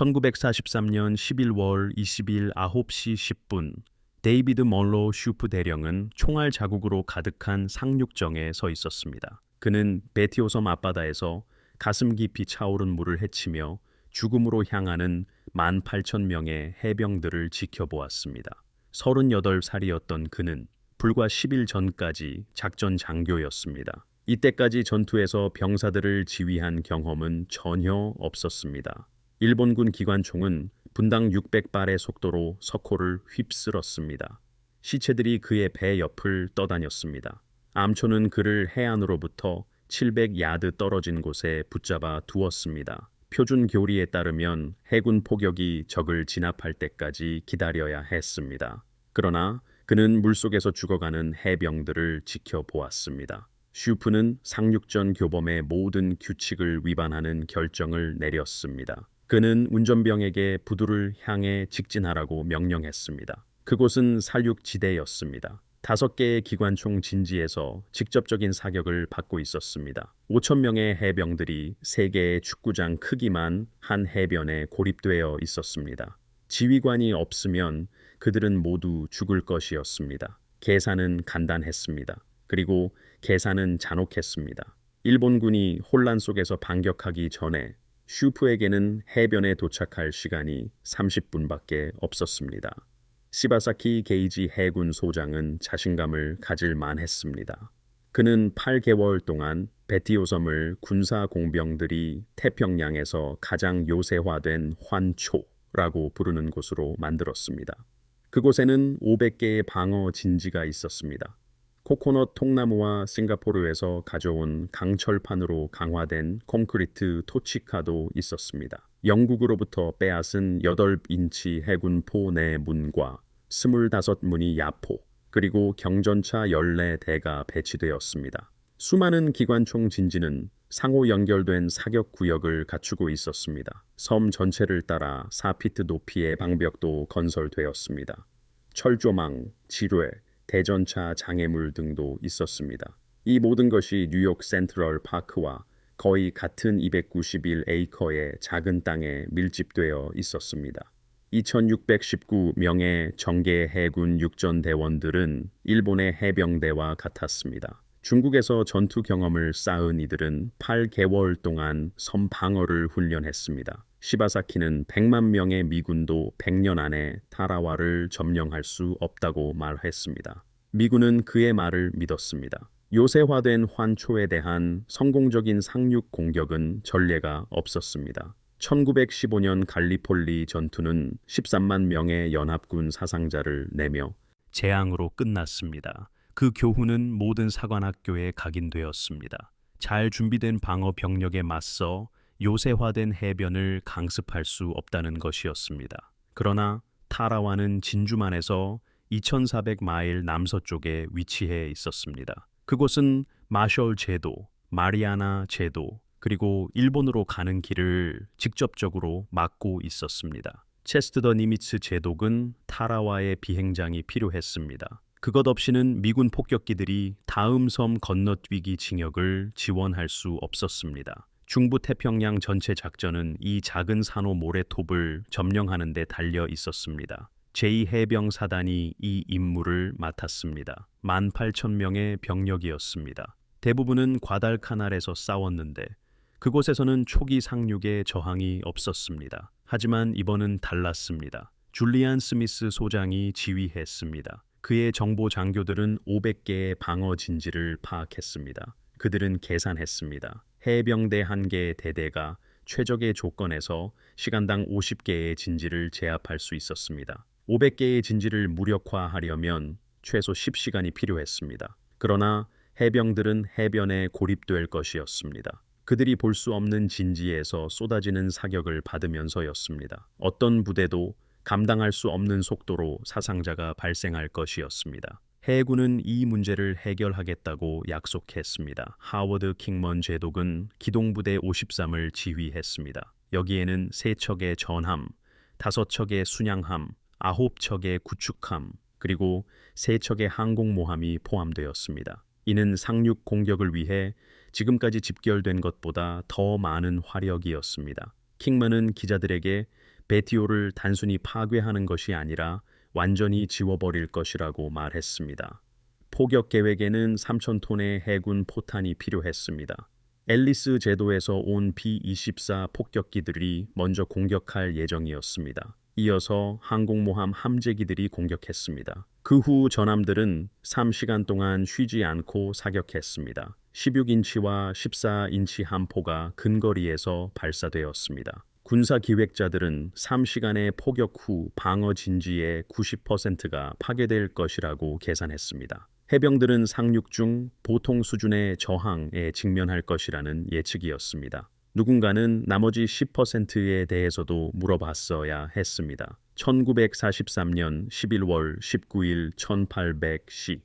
1943년 11월 20일 9시 10분, 데이비드 먼로 슈프 대령은 총알 자국으로 가득한 상륙정에 서 있었습니다. 그는 베티오섬 앞바다에서 가슴 깊이 차오른 물을 헤치며 죽음으로 향하는 18,000명의 해병들을 지켜보았습니다. 38살이었던 그는 불과 10일 전까지 작전 장교였습니다. 이때까지 전투에서 병사들을 지휘한 경험은 전혀 없었습니다. 일본군 기관총은 분당 600발의 속도로 석호를 휩쓸었습니다. 시체들이 그의 배 옆을 떠다녔습니다. 암초는 그를 해안으로부터 700야드 떨어진 곳에 붙잡아 두었습니다. 표준 교리에 따르면 해군 포격이 적을 진압할 때까지 기다려야 했습니다. 그러나 그는 물속에서 죽어가는 해병들을 지켜보았습니다. 슈프는 상륙전 교범의 모든 규칙을 위반하는 결정을 내렸습니다. 그는 운전병에게 부두를 향해 직진하라고 명령했습니다. 그곳은 살육지대였습니다. 5개의 기관총 진지에서 직접적인 사격을 받고 있었습니다. 5,000명의 해병들이 3개의 축구장 크기만 한 해변에 고립되어 있었습니다. 지휘관이 없으면 그들은 모두 죽을 것이었습니다. 계산은 간단했습니다. 그리고 계산은 잔혹했습니다. 일본군이 혼란 속에서 반격하기 전에 슈프에게는 해변에 도착할 시간이 30분밖에 없었습니다. 시바사키 게이지 해군 소장은 자신감을 가질 만했습니다. 그는 8개월 동안 베티오섬을 군사 공병들이 태평양에서 가장 요새화된 환초라고 부르는 곳으로 만들었습니다. 그곳에는 500개의 방어 진지가 있었습니다. 코코넛 통나무와 싱가포르에서 가져온 강철판으로 강화된 콘크리트 토치카도 있었습니다. 영국으로부터 빼앗은 8인치 해군포 내 문과 25문의 야포, 그리고 경전차 14대가 배치되었습니다. 수많은 기관총 진지는 상호 연결된 사격 구역을 갖추고 있었습니다. 섬 전체를 따라 4피트 높이의 방벽도 건설되었습니다. 철조망, 지뢰, 대전차 장애물 등도 있었습니다. 이 모든 것이 뉴욕 센트럴 파크와 거의 같은 291에이커의 작은 땅에 밀집되어 있었습니다. 2,619명의 정계 해군 육전대원들은 일본의 해병대와 같았습니다. 중국에서 전투 경험을 쌓은 이들은 8개월 동안 섬 방어를 훈련했습니다. 시바사키는 100만 명의 미군도 100년 안에 타라와를 점령할 수 없다고 말했습니다. 미군은 그의 말을 믿었습니다. 요새화된 환초에 대한 성공적인 상륙 공격은 전례가 없었습니다. 1915년 갈리폴리 전투는 13만 명의 연합군 사상자를 내며 재앙으로 끝났습니다. 그 교훈은 모든 사관학교에 각인되었습니다. 잘 준비된 방어 병력에 맞서 요새화된 해변을 강습할 수 없다는 것이었습니다. 그러나 타라와는 진주만에서 2,400마일 남서쪽에 위치해 있었습니다. 그곳은 마셜 제도, 마리아나 제도, 그리고 일본으로 가는 길을 직접적으로 막고 있었습니다. 체스트 더 니미츠 제독은 타라와의 비행장이 필요했습니다. 그것 없이는 미군 폭격기들이 다음 섬 건너뛰기 징역을 지원할 수 없었습니다. 중부 태평양 전체 작전은 이 작은 산호 모래톱을 점령하는 데 달려 있었습니다. 제2해병사단이 이 임무를 맡았습니다. 18,000명의 병력이었습니다. 대부분은 과달카날에서 싸웠는데 그곳에서는 초기 상륙에 저항이 없었습니다. 하지만 이번은 달랐습니다. 줄리안 스미스 소장이 지휘했습니다. 그의 정보 장교들은 500개의 방어 진지를 파악했습니다. 그들은 계산했습니다. 해병대 1개의 대대가 최적의 조건에서 시간당 50개의 진지를 제압할 수 있었습니다. 500개의 진지를 무력화하려면 최소 10시간이 필요했습니다. 그러나 해병들은 해변에 고립될 것이었습니다. 그들이 볼 수 없는 진지에서 쏟아지는 사격을 받으면서였습니다. 어떤 부대도 감당할 수 없는 속도로 사상자가 발생할 것이었습니다. 해군은 이 문제를 해결하겠다고 약속했습니다. 하워드 킹먼 제독은 기동부대 53을 지휘했습니다. 여기에는 3척의 전함, 5척의 순양함, 9척의 구축함, 그리고 3척의 항공모함이 포함되었습니다. 이는 상륙 공격을 위해 지금까지 집결된 것보다 더 많은 화력이었습니다. 킹만은 기자들에게 베티오를 단순히 파괴하는 것이 아니라 완전히 지워버릴 것이라고 말했습니다. 포격 계획에는 3,000톤의 해군 포탄이 필요했습니다. 앨리스 제도에서 온 B-24 폭격기들이 먼저 공격할 예정이었습니다. 이어서 항공모함 함재기들이 공격했습니다. 그 후 전함들은 3시간 동안 쉬지 않고 사격했습니다. 16인치와 14인치 함포가 근거리에서 발사되었습니다. 군사 기획자들은 3시간의 포격 후 방어 진지의 90%가 파괴될 것이라고 계산했습니다. 해병들은 상륙 중 보통 수준의 저항에 직면할 것이라는 예측이었습니다. 누군가는 나머지 10%에 대해서도 물어봤어야 했습니다. 1943년 11월 19일 1800시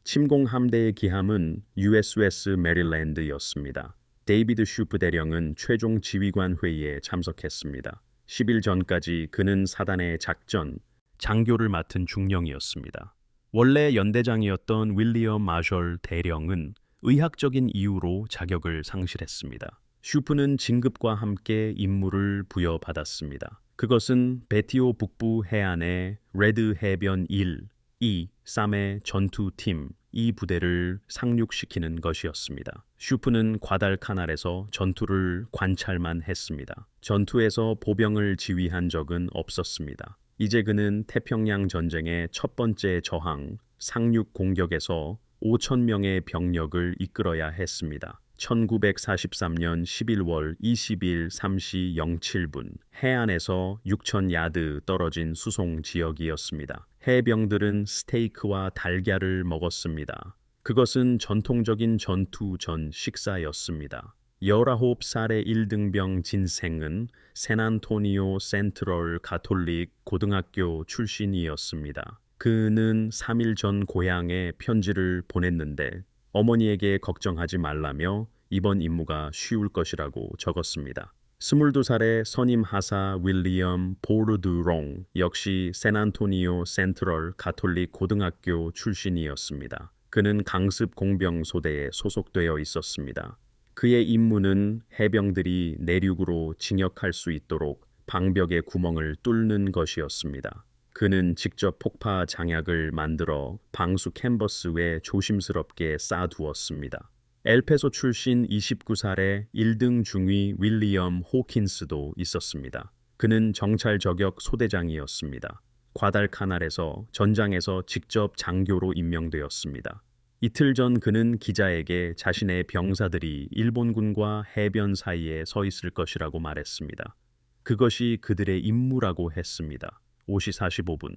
침공 함대의 기함은 USS 메릴랜드였습니다. 데이비드 슈프 대령은 최종 지휘관 회의에 참석했습니다. 10일 전까지 그는 사단의 작전, 장교를 맡은 중령이었습니다. 원래 연대장이었던 윌리엄 마셜 대령은 의학적인 이유로 자격을 상실했습니다. 슈프는 진급과 함께 임무를 부여받았습니다. 그것은 베티오 북부 해안의 레드 해변 1, 2, 3의 전투팀 이 부대를 상륙시키는 것이었습니다. 슈프는 과달카날에서 전투를 관찰만 했습니다. 전투에서 보병을 지휘한 적은 없었습니다. 이제 그는 태평양 전쟁의 첫 번째 저항, 상륙 공격에서 5,000명의 병력을 이끌어야 했습니다. 1943년 11월 20일 3시 07분 해안에서 6,000야드 떨어진 수송 지역이었습니다. 해병들은 스테이크와 달걀을 먹었습니다. 그것은 전통적인 전투 전 식사였습니다. 19살의 1등병 진생은 샌안토니오 센트럴 가톨릭 고등학교 출신이었습니다. 그는 3일 전 고향에 편지를 보냈는데 어머니에게 걱정하지 말라며 이번 임무가 쉬울 것이라고 적었습니다. 22살의 선임 하사 윌리엄 보르드롱 역시 샌안토니오 센트럴 가톨릭 고등학교 출신이었습니다. 그는 강습 공병 소대에 소속되어 있었습니다. 그의 임무는 해병들이 내륙으로 진역할 수 있도록 방벽의 구멍을 뚫는 것이었습니다. 그는 직접 폭파 장약을 만들어 방수 캔버스에 조심스럽게 쌓아두었습니다. 엘페소 출신 29살의 1등 중위 윌리엄 호킨스도 있었습니다. 그는 정찰 저격 소대장이었습니다. 과달카날에서 전장에서 직접 장교로 임명되었습니다. 이틀 전 그는 기자에게 자신의 병사들이 일본군과 해변 사이에 서 있을 것이라고 말했습니다. 그것이 그들의 임무라고 했습니다. 5시 45분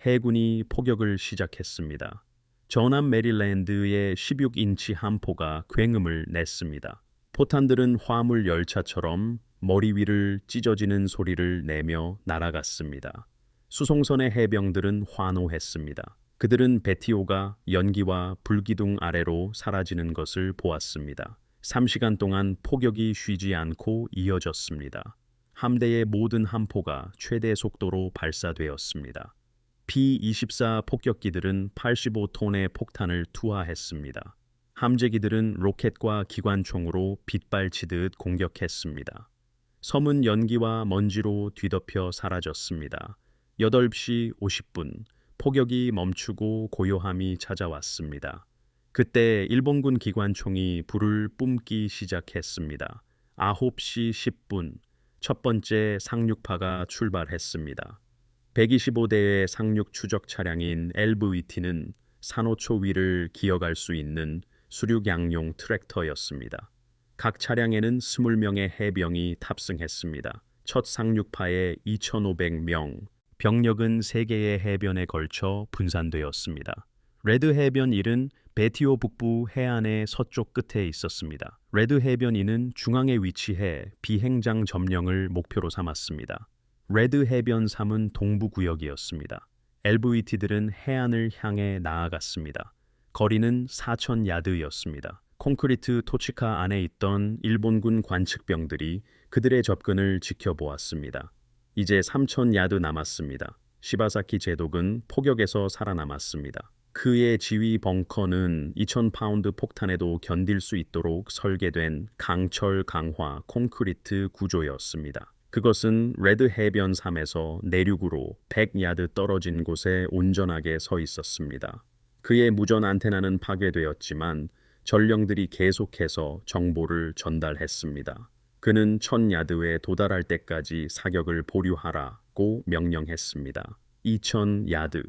해군이 포격을 시작했습니다. 전함 메릴랜드의 16인치 함포가 굉음을 냈습니다. 포탄들은 화물 열차처럼 머리 위를 찢어지는 소리를 내며 날아갔습니다. 수송선의 해병들은 환호했습니다. 그들은 베티오가 연기와 불기둥 아래로 사라지는 것을 보았습니다. 3시간 동안 포격이 쉬지 않고 이어졌습니다. 함대의 모든 함포가 최대 속도로 발사되었습니다. B-24 폭격기들은 85톤의 폭탄을 투하했습니다. 함재기들은 로켓과 기관총으로 빗발치듯 공격했습니다. 섬은 연기와 먼지로 뒤덮여 사라졌습니다. 8시 50분 폭격이 멈추고 고요함이 찾아왔습니다. 그때 일본군 기관총이 불을 뿜기 시작했습니다. 9시 10분 첫 번째 상륙파가 출발했습니다. 125대의 상륙 추적 차량인 LVT는 산호초 위를 기어갈 수 있는 수륙양용 트랙터였습니다. 각 차량에는 20명의 해병이 탑승했습니다. 첫 상륙파에 2,500명, 병력은 3개의 해변에 걸쳐 분산되었습니다. 레드 해변 1은 베티오 북부 해안의 서쪽 끝에 있었습니다. 레드 해변 2는 중앙에 위치해 비행장 점령을 목표로 삼았습니다. 레드 해변 3은 동부 구역이었습니다. LVT들은 해안을 향해 나아갔습니다. 거리는 4,000야드였습니다. 콘크리트 토치카 안에 있던 일본군 관측병들이 그들의 접근을 지켜보았습니다. 이제 3,000야드 남았습니다. 시바사키 제독은 포격에서 살아남았습니다. 그의 지휘 벙커는 2000파운드 폭탄에도 견딜 수 있도록 설계된 강철 강화 콘크리트 구조였습니다. 그것은 레드 해변 섬에서 내륙으로 100야드 떨어진 곳에 온전하게 서 있었습니다. 그의 무전 안테나는 파괴되었지만 전령들이 계속해서 정보를 전달했습니다. 그는 1000야드에 도달할 때까지 사격을 보류하라고 명령했습니다. 2000야드.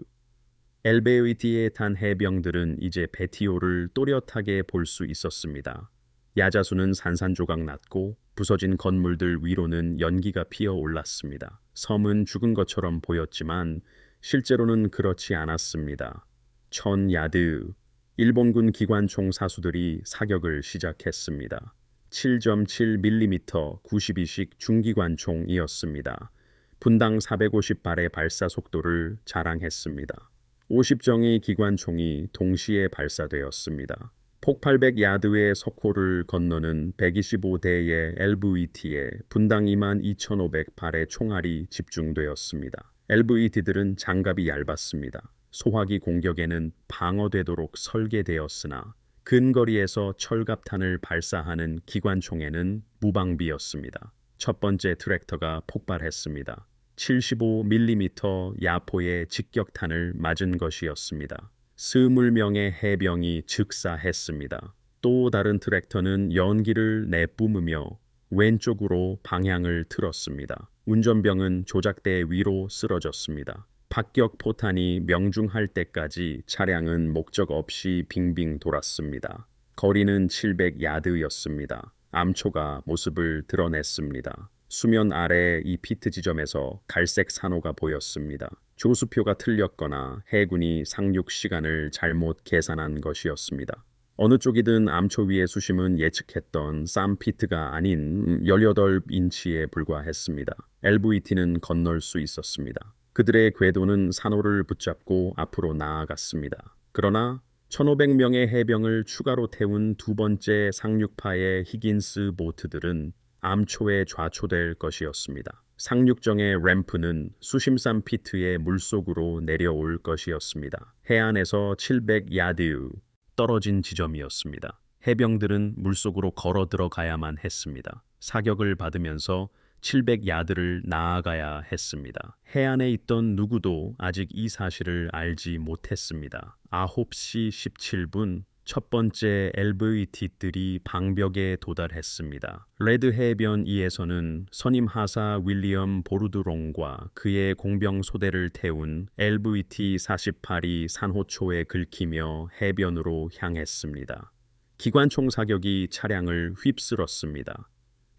엘베의티에 탄 해병들은 이제 베티오를 또렷하게 볼 수 있었습니다. 야자수는 산산조각 났고 부서진 건물들 위로는 연기가 피어 올랐습니다. 섬은 죽은 것처럼 보였지만 실제로는 그렇지 않았습니다. 1000야드. 일본군 기관총 사수들이 사격을 시작했습니다. 7.7mm 92식 중기관총이었습니다. 분당 450발의 발사 속도를 자랑했습니다. 50정의 기관총이 동시에 발사되었습니다. 폭800 야드의 석호를 건너는 125대의 LVT에 분당 22,500발의 총알이 집중되었습니다. LVT들은 장갑이 얇았습니다. 소화기 공격에는 방어되도록 설계되었으나 근거리에서 철갑탄을 발사하는 기관총에는 무방비였습니다. 첫 번째 트랙터가 폭발했습니다. 75mm 야포의 직격탄을 맞은 것이었습니다. 20명의 해병이 즉사했습니다. 또 다른 트랙터는 연기를 내뿜으며 왼쪽으로 방향을 틀었습니다. 운전병은 조작대 위로 쓰러졌습니다. 박격 포탄이 명중할 때까지 차량은 목적 없이 빙빙 돌았습니다. 거리는 700야드였습니다. 암초가 모습을 드러냈습니다. 수면 아래 이 피트 지점에서 갈색 산호가 보였습니다. 조수표가 틀렸거나 해군이 상륙 시간을 잘못 계산한 것이었습니다. 어느 쪽이든 암초 위의 수심은 예측했던 쌈 피트가 아닌 18인치에 불과했습니다. LVT는 건널 수 있었습니다. 그들의 궤도는 산호를 붙잡고 앞으로 나아갔습니다. 그러나 1500명의 해병을 추가로 태운 두 번째 상륙파의 히긴스 보트들은 암초에 좌초될 것이었습니다. 상륙정의 램프는 수심산 피트의 물속으로 내려올 것이었습니다. 해안에서 700야드 떨어진 지점이었습니다. 해병들은 물속으로 걸어 들어가야만 했습니다. 사격을 받으면서 700야드를 나아가야 했습니다. 해안에 있던 누구도 아직 이 사실을 알지 못했습니다. 9시 17분 첫 번째 LVT들이 방벽에 도달했습니다. 레드 해변 2에서는 선임 하사 윌리엄 보르드롱과 그의 공병 소대를 태운 LVT 48이 산호초에 긁히며 해변으로 향했습니다. 기관총 사격이 차량을 휩쓸었습니다.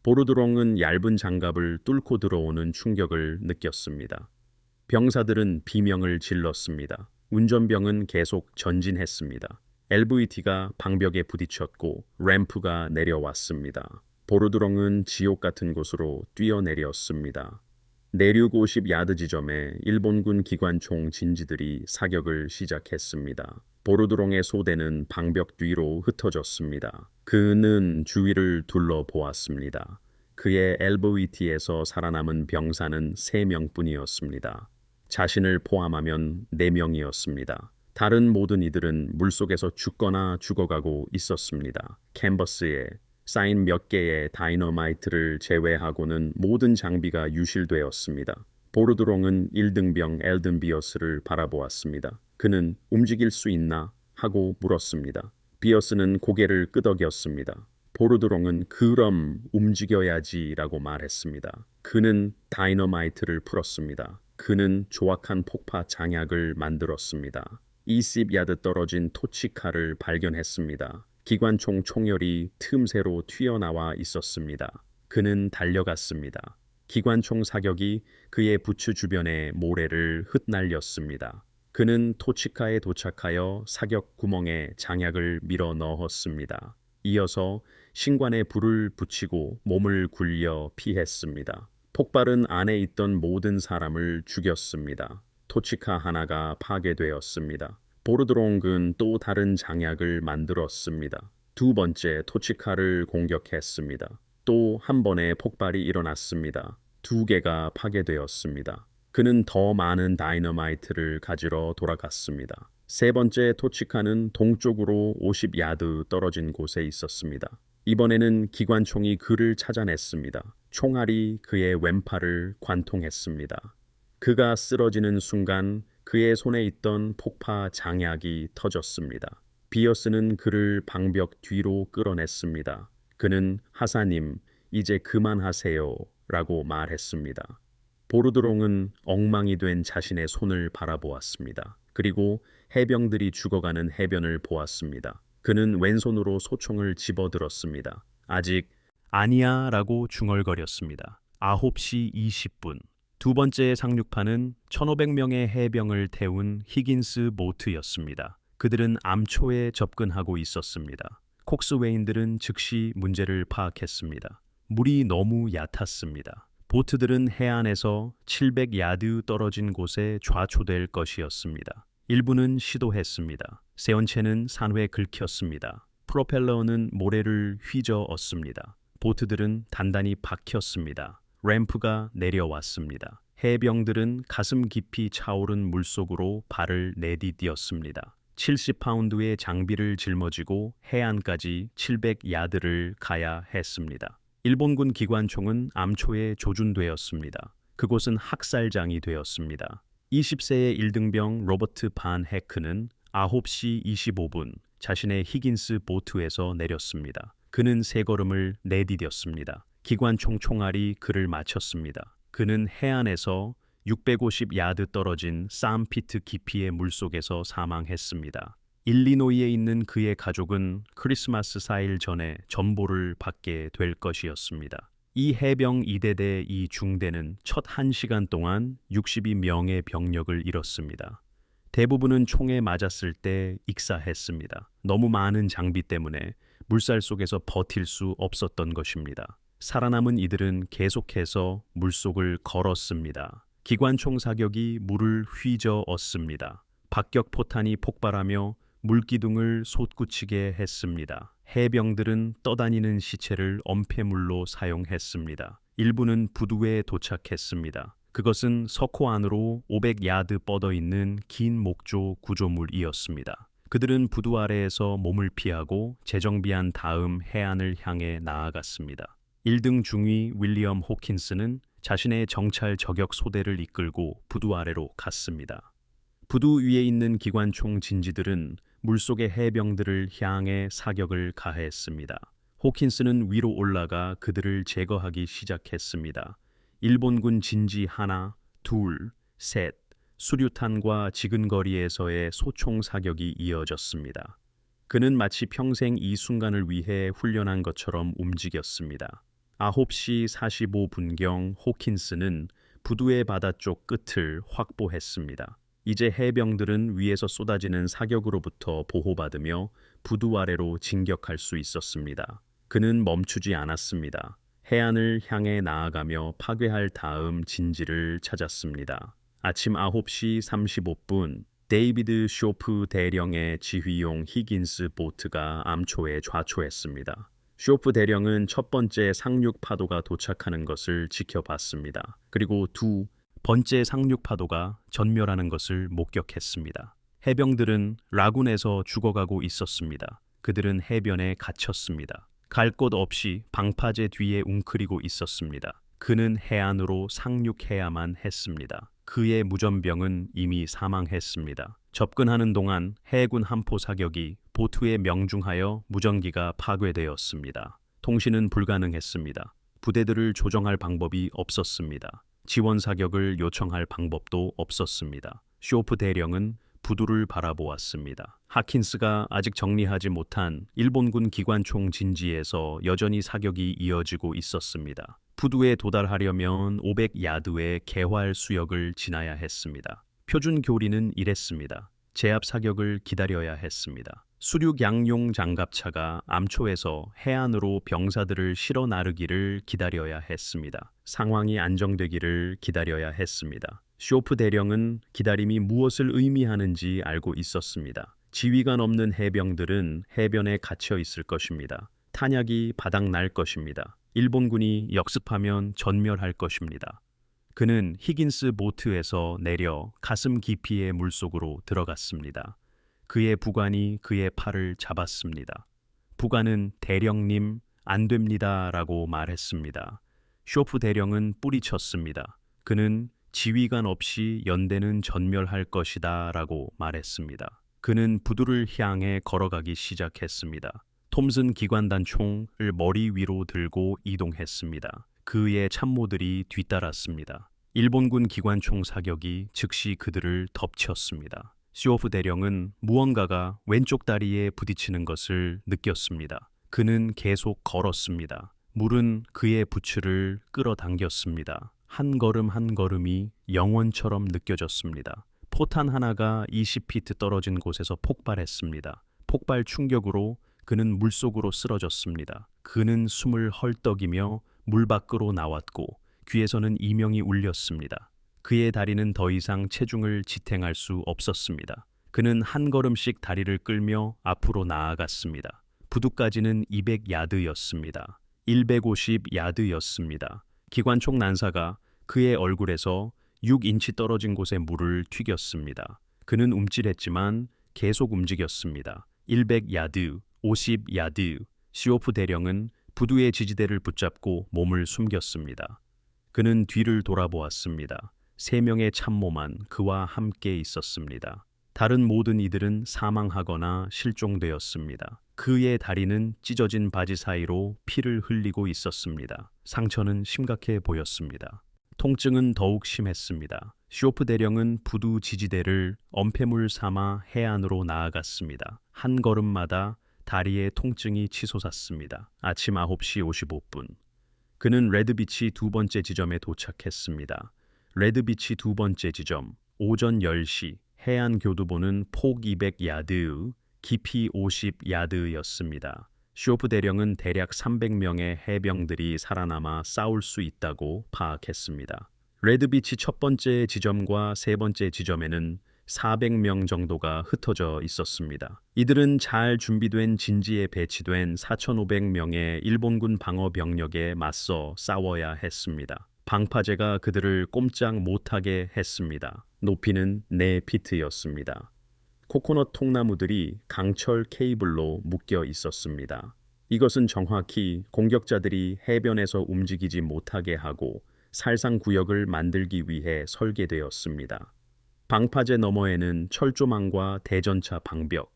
보르드롱은 얇은 장갑을 뚫고 들어오는 충격을 느꼈습니다. 병사들은 비명을 질렀습니다. 운전병은 계속 전진했습니다. LVT가 방벽에 부딪혔고 램프가 내려왔습니다. 보르드롱은 지옥 같은 곳으로 뛰어내렸습니다. 내륙 50야드 지점에 일본군 기관총 진지들이 사격을 시작했습니다. 보르드롱의 소대는 방벽 뒤로 흩어졌습니다. 그는 주위를 둘러보았습니다. 그의 LVT에서 살아남은 병사는 3명뿐이었습니다. 자신을 포함하면 4명이었습니다. 다른 모든 이들은 물속에서 죽거나 죽어가고 있었습니다. 캔버스에 쌓인 몇 개의 다이너마이트를 제외하고는 모든 장비가 유실되었습니다. 보르드롱은 1등병 엘든 비어스를 바라보았습니다. 그는 움직일 수 있나? 하고 물었습니다. 비어스는 고개를 끄덕였습니다. 보르드롱은 그럼 움직여야지 라고 말했습니다. 그는 다이너마이트를 풀었습니다. 그는 조악한 폭파 장약을 만들었습니다. 20야드 떨어진 토치카를 발견했습니다. 기관총 총열이 틈새로 튀어나와 있었습니다. 그는 달려갔습니다. 기관총 사격이 그의 부츠 주변의 모래를 흩날렸습니다. 그는 토치카에 도착하여 사격 구멍에 장약을 밀어 넣었습니다. 이어서 신관에 불을 붙이고 몸을 굴려 피했습니다. 폭발은 안에 있던 모든 사람을 죽였습니다. 토치카 하나가 파괴되었습니다. 보르드롱은 또 다른 장약을 만들었습니다. 두 번째 토치카를 공격했습니다. 또 한 번의 폭발이 일어났습니다. 2개가 파괴되었습니다. 그는 더 많은 다이너마이트를 가지러 돌아갔습니다. 세 번째 토치카는 동쪽으로 50야드 떨어진 곳에 있었습니다. 이번에는 기관총이 그를 찾아냈습니다. 총알이 그의 왼팔을 관통했습니다. 그가 쓰러지는 순간 그의 손에 있던 폭파 장약이 터졌습니다. 비어스는 그를 방벽 뒤로 끌어냈습니다. 그는 하사님, 이제 그만하세요 라고 말했습니다. 보르드롱은 엉망이 된 자신의 손을 바라보았습니다. 그리고 해병들이 죽어가는 해변을 보았습니다. 그는 왼손으로 소총을 집어들었습니다. 아직 아니야 라고 중얼거렸습니다. 9시 20분. 두 번째 상륙파는 1,500명의 해병을 태운 히긴스 보트였습니다. 그들은 암초에 접근하고 있었습니다. 콕스웨인들은 즉시 문제를 파악했습니다. 물이 너무 얕았습니다. 보트들은 해안에서 700야드 떨어진 곳에 좌초될 것이었습니다. 일부는 시도했습니다. 세원체는 산회에 긁혔습니다. 프로펠러는 모래를 휘저었습니다. 보트들은 단단히 박혔습니다. 램프가 내려왔습니다. 해병들은 가슴 깊이 차오른 물속으로 발을 내디뎠습니다. 70파운드의 장비를 짊어지고 해안까지 700야드를 가야 했습니다. 일본군 기관총은 암초에 조준되었습니다. 그곳은 학살장이 되었습니다. 20세의 1등병 로버트 반 해크는 9시 25분 자신의 히긴스 보트에서 내렸습니다. 그는 세 걸음을 내디뎠습니다. 기관총 총알이 그를 맞췄습니다. 그는 해안에서 650야드 떨어진 쌈피트 깊이의 물속에서 사망했습니다. 일리노이에 있는 그의 가족은 크리스마스 4일 전에 전보를 받게 될 것이었습니다. 이 해병 2대대 이 중대는 첫 1시간 동안 62명의 병력을 잃었습니다. 대부분은 총에 맞았을 때 익사했습니다. 너무 많은 장비 때문에 물살 속에서 버틸 수 없었던 것입니다. 살아남은 이들은 계속해서 물속을 걸었습니다. 기관총 사격이 물을 휘저었습니다. 박격포탄이 폭발하며 물기둥을 솟구치게 했습니다. 해병들은 떠다니는 시체를 엄폐물로 사용했습니다. 일부는 부두에 도착했습니다. 그것은 석호 안으로 500야드 뻗어 있는 긴 목조 구조물이었습니다. 그들은 부두 아래에서 몸을 피하고 재정비한 다음 해안을 향해 나아갔습니다. 1등 중위 윌리엄 호킨스는 자신의 정찰 저격 소대를 이끌고 부두 아래로 갔습니다. 부두 위에 있는 기관총 진지들은 물속의 해병들을 향해 사격을 가했습니다. 호킨스는 위로 올라가 그들을 제거하기 시작했습니다. 일본군 진지 하나, 둘, 셋, 수류탄과 지근거리에서의 소총 사격이 이어졌습니다. 그는 마치 평생 이 순간을 위해 훈련한 것처럼 움직였습니다. 9시 45분경 호킨스는 부두의 바다 쪽 끝을 확보했습니다. 이제 해병들은 위에서 쏟아지는 사격으로부터 보호받으며 부두 아래로 진격할 수 있었습니다. 그는 멈추지 않았습니다. 해안을 향해 나아가며 파괴할 다음 진지를 찾았습니다. 아침 9시 35분 데이비드 쇼프 대령의 지휘용 히긴스 보트가 암초에 좌초했습니다. 쇼프 대령은 첫 번째 상륙 파도가 도착하는 것을 지켜봤습니다. 그리고 두 번째 상륙 파도가 전멸하는 것을 목격했습니다. 해병들은 라군에서 죽어가고 있었습니다. 그들은 해변에 갇혔습니다. 갈 곳 없이 방파제 뒤에 웅크리고 있었습니다. 그는 해안으로 상륙해야만 했습니다. 그의 무전병은 이미 사망했습니다. 접근하는 동안 해군 함포 사격이 보트에 명중하여 무전기가 파괴되었습니다. 통신은 불가능했습니다. 부대들을 조정할 방법이 없었습니다. 지원 사격을 요청할 방법도 없었습니다. 쇼프 대령은 부두를 바라보았습니다. 하킨스가 아직 정리하지 못한 일본군 기관총 진지에서 여전히 사격이 이어지고 있었습니다. 부두에 도달하려면 500야드의 개활 수역을 지나야 했습니다. 표준 교리는 이랬습니다. 제압 사격을 기다려야 했습니다. 수륙 양용 장갑차가 암초에서 해안으로 병사들을 실어 나르기를 기다려야 했습니다. 상황이 안정되기를 기다려야 했습니다. 쇼프 대령은 기다림이 무엇을 의미하는지 알고 있었습니다. 지휘관 없는 해병들은 해변에 갇혀 있을 것입니다. 탄약이 바닥날 것입니다. 일본군이 역습하면 전멸할 것입니다. 그는 히긴스 보트에서 내려 가슴 깊이의 물속으로 들어갔습니다. 그의 부관이 그의 팔을 잡았습니다. 부관은 대령님, 안 됩니다라고 말했습니다. 쇼프 대령은 뿌리쳤습니다. 그는 지휘관 없이 연대는 전멸할 것이다라고 말했습니다. 그는 부두를 향해 걸어가기 시작했습니다. 톰슨 기관단 총을 머리 위로 들고 이동했습니다. 그의 참모들이 뒤따랐습니다. 일본군 기관총 사격이 즉시 그들을 덮쳤습니다. 쇼프 대령은 무언가가 왼쪽 다리에 부딪히는 것을 느꼈습니다. 그는 계속 걸었습니다. 물은 그의 부츠를 끌어당겼습니다. 한 걸음 한 걸음이 영원처럼 느껴졌습니다. 포탄 하나가 20피트 떨어진 곳에서 폭발했습니다. 폭발 충격으로 그는 물속으로 쓰러졌습니다. 그는 숨을 헐떡이며 물 밖으로 나왔고 귀에서는 이명이 울렸습니다. 그의 다리는 더 이상 체중을 지탱할 수 없었습니다. 그는 한 걸음씩 다리를 끌며 앞으로 나아갔습니다. 부두까지는 200야드였습니다. 150야드였습니다. 기관총 난사가 그의 얼굴에서 6인치 떨어진 곳에 물을 튀겼습니다. 그는 움찔했지만 계속 움직였습니다. 100야드, 50야드. 시오프 대령은 부두의 지지대를 붙잡고 몸을 숨겼습니다. 그는 뒤를 돌아보았습니다. 3명의 참모만 그와 함께 있었습니다. 다른 모든 이들은 사망하거나 실종되었습니다. 그의 다리는 찢어진 바지 사이로 피를 흘리고 있었습니다. 상처는 심각해 보였습니다. 통증은 더욱 심했습니다. 쇼프 대령은 부두 지지대를 엄폐물 삼아 해안으로 나아갔습니다. 한 걸음마다 다리에 통증이 치솟았습니다. 아침 9시 55분. 그는 레드비치 두 번째 지점에 도착했습니다. 레드비치 두 번째 지점, 오전 10시, 해안 교두보는 폭 200야드, 깊이 50야드였습니다. 쇼프 대령은 대략 300명의 해병들이 살아남아 싸울 수 있다고 파악했습니다. 레드비치 첫 번째 지점과 세 번째 지점에는 400명 정도가 흩어져 있었습니다. 이들은 잘 준비된 진지에 배치된 4,500명의 일본군 방어 병력에 맞서 싸워야 했습니다. 방파제가 그들을 꼼짝 못하게 했습니다. 높이는 4피트였습니다. 코코넛 통나무들이 강철 케이블로 묶여 있었습니다. 이것은 정확히 공격자들이 해변에서 움직이지 못하게 하고 살상 구역을 만들기 위해 설계되었습니다. 방파제 너머에는 철조망과 대전차 방벽,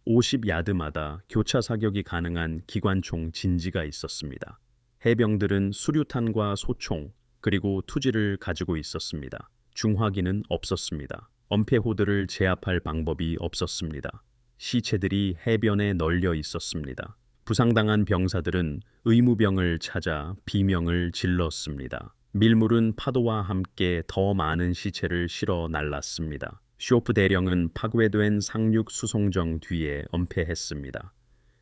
50야드마다 교차 사격이 가능한 기관총 진지가 있었습니다. 해병들은 수류탄과 소총, 그리고 투지를 가지고 있었습니다. 중화기는 없었습니다. 엄폐호들을 제압할 방법이 없었습니다. 시체들이 해변에 널려 있었습니다. 부상당한 병사들은 의무병을 찾아 비명을 질렀습니다. 밀물은 파도와 함께 더 많은 시체를 실어 날랐습니다. 쇼프 대령은 파괴된 상륙 수송정 뒤에 엄폐했습니다.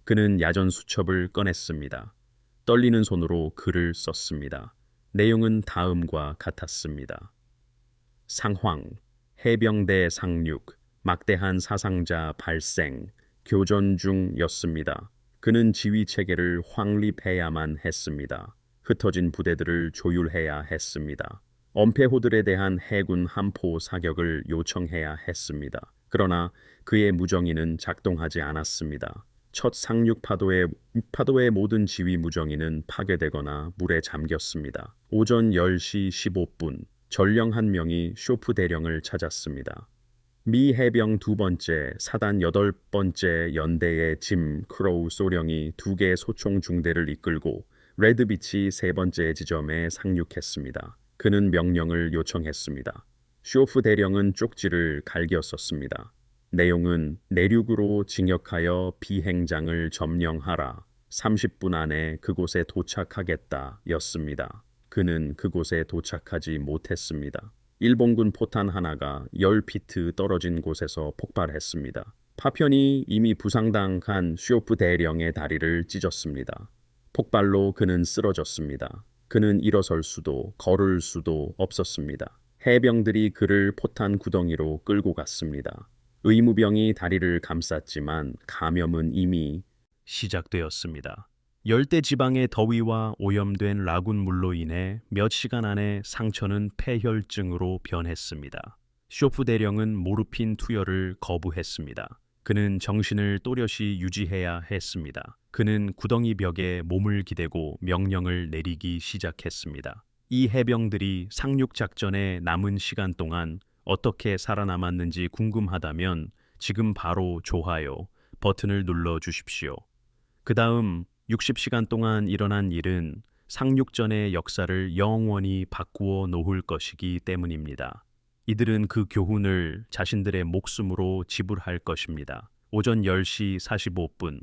그는 야전 수첩을 꺼냈습니다. 떨리는 손으로 글을 썼습니다. 내용은 다음과 같았습니다. 상황, 해병대 상륙, 막대한 사상자 발생, 교전 중이었습니다. 그는 지휘 체계를 확립해야만 했습니다. 흩어진 부대들을 조율해야 했습니다. 엄폐호들에 대한 해군 함포 사격을 요청해야 했습니다. 그러나 그의 무정의는 작동하지 않았습니다. 첫 상륙 파도의 모든 지휘 무정의는 파괴되거나 물에 잠겼습니다. 오전 10시 15분, 전령 한 명이 쇼프 대령을 찾았습니다. 미 해병 두 번째, 사단 8번째 연대의 짐 크로우 소령이 2개 소총 중대를 이끌고 레드비치 세 번째 지점에 상륙했습니다. 그는 명령을 요청했습니다. 쇼프 대령은 쪽지를 갈겨 썼습니다. 내용은 내륙으로 진격하여 비행장을 점령하라. 30분 안에 그곳에 도착하겠다 였습니다. 그는 그곳에 도착하지 못했습니다. 일본군 포탄 하나가 10피트 떨어진 곳에서 폭발했습니다. 파편이 이미 부상당한 쇼프 대령의 다리를 찢었습니다. 폭발로 그는 쓰러졌습니다. 그는 일어설 수도 걸을 수도 없었습니다. 해병들이 그를 포탄 구덩이로 끌고 갔습니다. 의무병이 다리를 감쌌지만 감염은 이미 시작되었습니다. 열대 지방의 더위와 오염된 라군물로 인해 몇 시간 안에 상처는 폐혈증으로 변했습니다. 쇼프 대령은 모르핀 투여를 거부했습니다. 그는 정신을 또렷이 유지해야 했습니다. 그는 구덩이 벽에 몸을 기대고 명령을 내리기 시작했습니다. 이 해병들이 상륙 작전에 남은 시간 동안 어떻게 살아남았는지 궁금하다면 지금 바로 좋아요 버튼을 눌러 주십시오. 그 다음 60시간 동안 일어난 일은 상륙전의 역사를 영원히 바꾸어 놓을 것이기 때문입니다. 이들은 그 교훈을 자신들의 목숨으로 지불할 것입니다. 오전 10시 45분,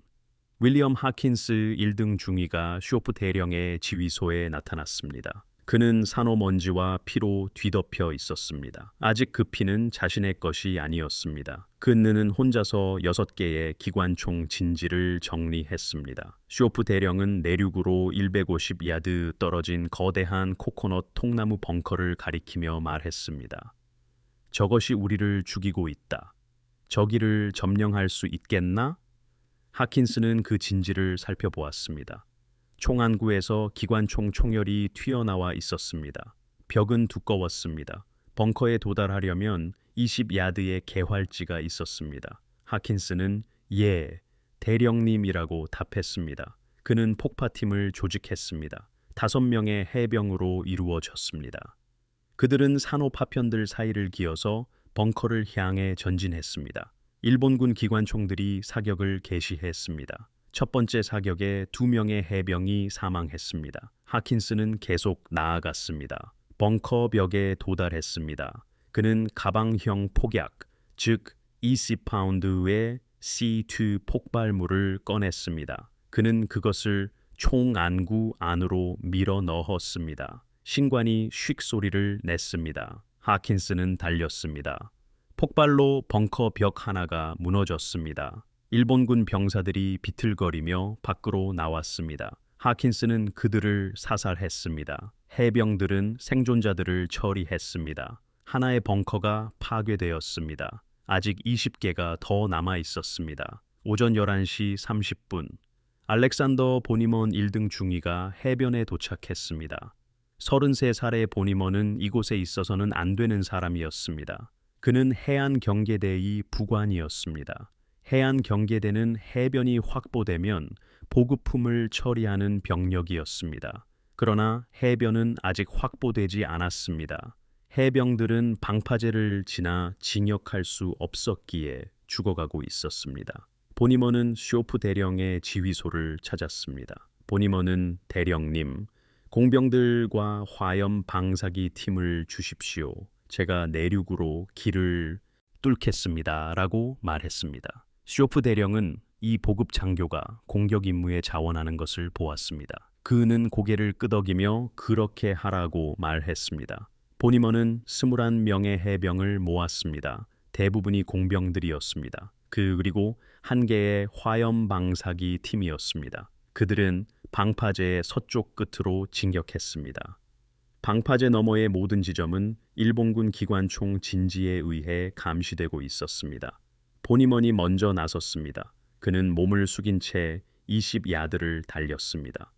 윌리엄 하킨스 1등 중위가 쇼프 대령의 지휘소에 나타났습니다. 그는 산호먼지와 피로 뒤덮여 있었습니다. 아직 그 피는 자신의 것이 아니었습니다. 그는 혼자서 6개의 기관총 진지를 정리했습니다. 쇼프 대령은 내륙으로 150야드 떨어진 거대한 코코넛 통나무 벙커를 가리키며 말했습니다. 저것이 우리를 죽이고 있다. 저기를 점령할 수 있겠나? 하킨스는 그 진지를 살펴보았습니다. 총안구에서 기관총 총열이 튀어나와 있었습니다. 벽은 두꺼웠습니다. 벙커에 도달하려면 20야드의 개활지가 있었습니다. 하킨스는 예, 대령님이라고 답했습니다. 그는 폭파팀을 조직했습니다. 5명의 해병으로 이루어졌습니다. 그들은 산호 파편들 사이를 기어서 벙커를 향해 전진했습니다. 일본군 기관총들이 사격을 개시했습니다. 첫 번째 사격에 2명의 해병이 사망했습니다. 하킨스는 계속 나아갔습니다. 벙커 벽에 도달했습니다. 그는 가방형 폭약, 즉 20파운드의 C2 폭발물을 꺼냈습니다. 그는 그것을 총 안구 안으로 밀어 넣었습니다. 신관이 쉭 소리를 냈습니다. 하킨스는 달렸습니다. 폭발로 벙커 벽 하나가 무너졌습니다. 일본군 병사들이 비틀거리며 밖으로 나왔습니다. 하킨스는 그들을 사살했습니다. 해병들은 생존자들을 처리했습니다. 하나의 벙커가 파괴되었습니다. 아직 20개가 더 남아 있었습니다. 오전 11시 30분, 알렉산더 보니먼 1등 중위가 해변에 도착했습니다. 33살의 보니먼은 이곳에 있어서는 안 되는 사람이었습니다. 그는 해안 경계대의 부관이었습니다. 해안 경계대는 해변이 확보되면 보급품을 처리하는 병력이었습니다. 그러나 해변은 아직 확보되지 않았습니다. 해병들은 방파제를 지나 진역할 수 없었기에 죽어가고 있었습니다. 보니먼은 쇼프 대령의 지휘소를 찾았습니다. 보니먼은 대령님, 공병들과 화염 방사기 팀을 주십시오. 제가 내륙으로 길을 뚫겠습니다. 라고 말했습니다. 쇼프 대령은 이 보급 장교가 공격 임무에 자원하는 것을 보았습니다. 그는 고개를 끄덕이며 그렇게 하라고 말했습니다. 보니먼은 21명의 해병을 모았습니다. 대부분이 공병들이었습니다. 그리고 한 개의 화염 방사기 팀이었습니다. 그들은 방파제의 서쪽 끝으로 진격했습니다. 방파제 너머의 모든 지점은 일본군 기관총 진지에 의해 감시되고 있었습니다. 보니먼이 먼저 나섰습니다. 그는 몸을 숙인 채 20야드를 달렸습니다.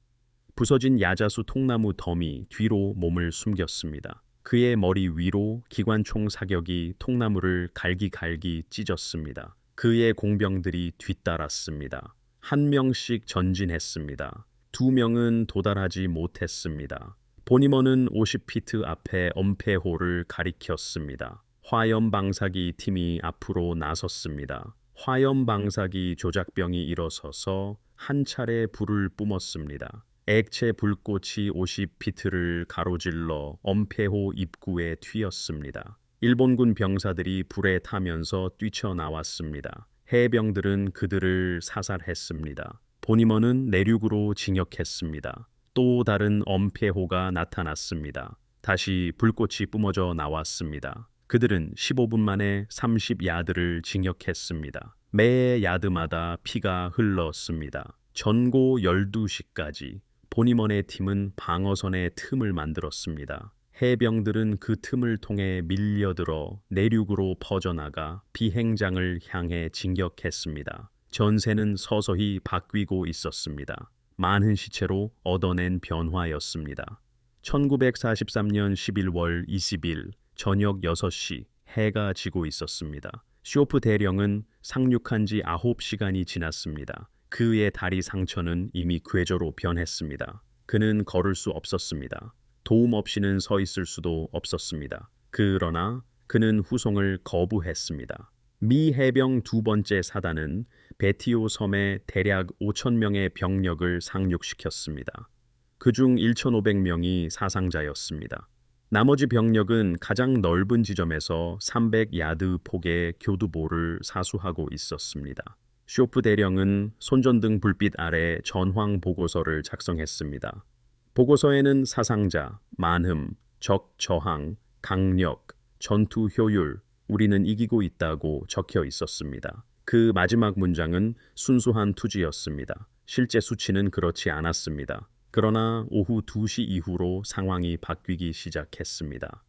부서진 야자수 통나무 덤이 뒤로 몸을 숨겼습니다. 그의 머리 위로 기관총 사격이 통나무를 갈기갈기 찢었습니다. 그의 공병들이 뒤따랐습니다. 1명씩 전진했습니다. 2명은 도달하지 못했습니다. 보니먼은 50피트 앞에 엄폐호를 가리켰습니다. 화염 방사기 팀이 앞으로 나섰습니다. 화염 방사기 조작병이 일어서서 한 차례 불을 뿜었습니다. 액체 불꽃이 50피트를 가로질러 엄폐호 입구에 튀었습니다. 일본군 병사들이 불에 타면서 뛰쳐나왔습니다. 해병들은 그들을 사살했습니다. 보니먼은 내륙으로 진격했습니다. 또 다른 엄폐호가 나타났습니다. 다시 불꽃이 뿜어져 나왔습니다. 그들은 15분 만에 30야드를 진격했습니다. 매 야드마다 피가 흘렀습니다. 전고 12시까지 보니먼의 팀은 방어선의 틈을 만들었습니다. 해병들은 그 틈을 통해 밀려들어 내륙으로 퍼져나가 비행장을 향해 진격했습니다. 전세는 서서히 바뀌고 있었습니다. 많은 시체로 얻어낸 변화였습니다. 1943년 11월 20일 저녁 6시 해가 지고 있었습니다. 쇼프 대령은 상륙한 지 9시간이 지났습니다. 그의 다리 상처는 이미 궤저로 변했습니다. 그는 걸을 수 없었습니다. 도움 없이는 서 있을 수도 없었습니다. 그러나 그는 후송을 거부했습니다. 미 해병 두 번째 사단은 베티오 섬에 대략 5천 명의 병력을 상륙시켰습니다. 그중 1,500명이 사상자였습니다. 나머지 병력은 가장 넓은 지점에서 300야드 폭의 교두보를 사수하고 있었습니다. 쇼프 대령은 손전등 불빛 아래 전황 보고서를 작성했습니다. 보고서에는 사상자, 만흠, 적 저항, 강력, 전투 효율, 우리는 이기고 있다고 적혀 있었습니다. 그 마지막 문장은 순수한 투지였습니다. 실제 수치는 그렇지 않았습니다. 그러나 오후 2시 이후로 상황이 바뀌기 시작했습니다.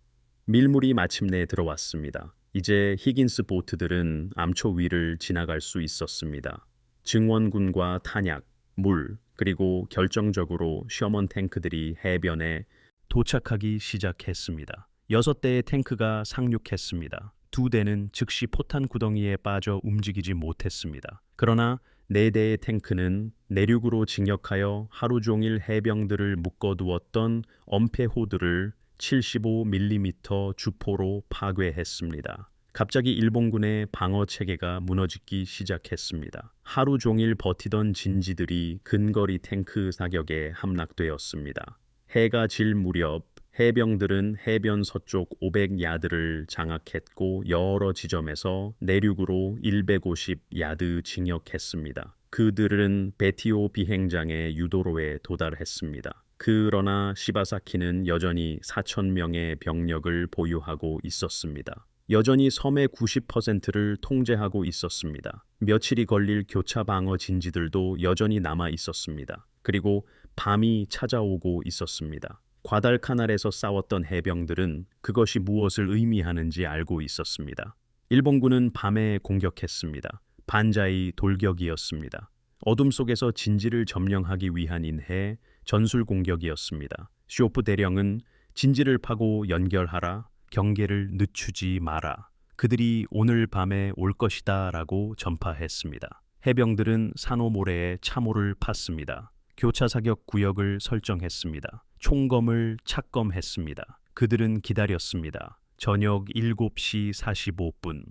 밀물이 마침내 들어왔습니다. 이제 히긴스 보트들은 암초 위를 지나갈 수 있었습니다. 증원군과 탄약, 물, 그리고 결정적으로 셔먼 탱크들이 해변에 도착하기 시작했습니다. 6대의 탱크가 상륙했습니다. 2대는 즉시 포탄 구덩이에 빠져 움직이지 못했습니다. 그러나 4대의 탱크는 내륙으로 진격하여 하루 종일 해병들을 묶어두었던 엄폐호들을 75mm 주포로 파괴했습니다. 갑자기 일본군의 방어 체계가 무너지기 시작했습니다. 하루 종일 버티던 진지들이 근거리 탱크 사격에 함락되었습니다. 해가 질 무렵 해병들은 해변 서쪽 500야드를 장악했고 여러 지점에서 내륙으로 150야드 진격했습니다. 그들은 베티오 비행장의 유도로에 도달했습니다. 그러나 시바사키는 여전히 4,000명의 병력을 보유하고 있었습니다. 여전히 섬의 90%를 통제하고 있었습니다. 며칠이 걸릴 교차 방어 진지들도 여전히 남아 있었습니다. 그리고 밤이 찾아오고 있었습니다. 과달카날에서 싸웠던 해병들은 그것이 무엇을 의미하는지 알고 있었습니다. 일본군은 밤에 공격했습니다. 반자의 돌격이었습니다. 어둠 속에서 진지를 점령하기 위한 인해 전술 공격이었습니다. 쇼프 대령은 진지를 파고 연결하라, 경계를 늦추지 마라. 그들이 오늘 밤에 올 것이다 라고 전파했습니다. 해병들은 산호 모래에 참호를 팠습니다. 교차 사격 구역을 설정했습니다. 총검을 착검했습니다. 그들은 기다렸습니다. 저녁 7시 45분.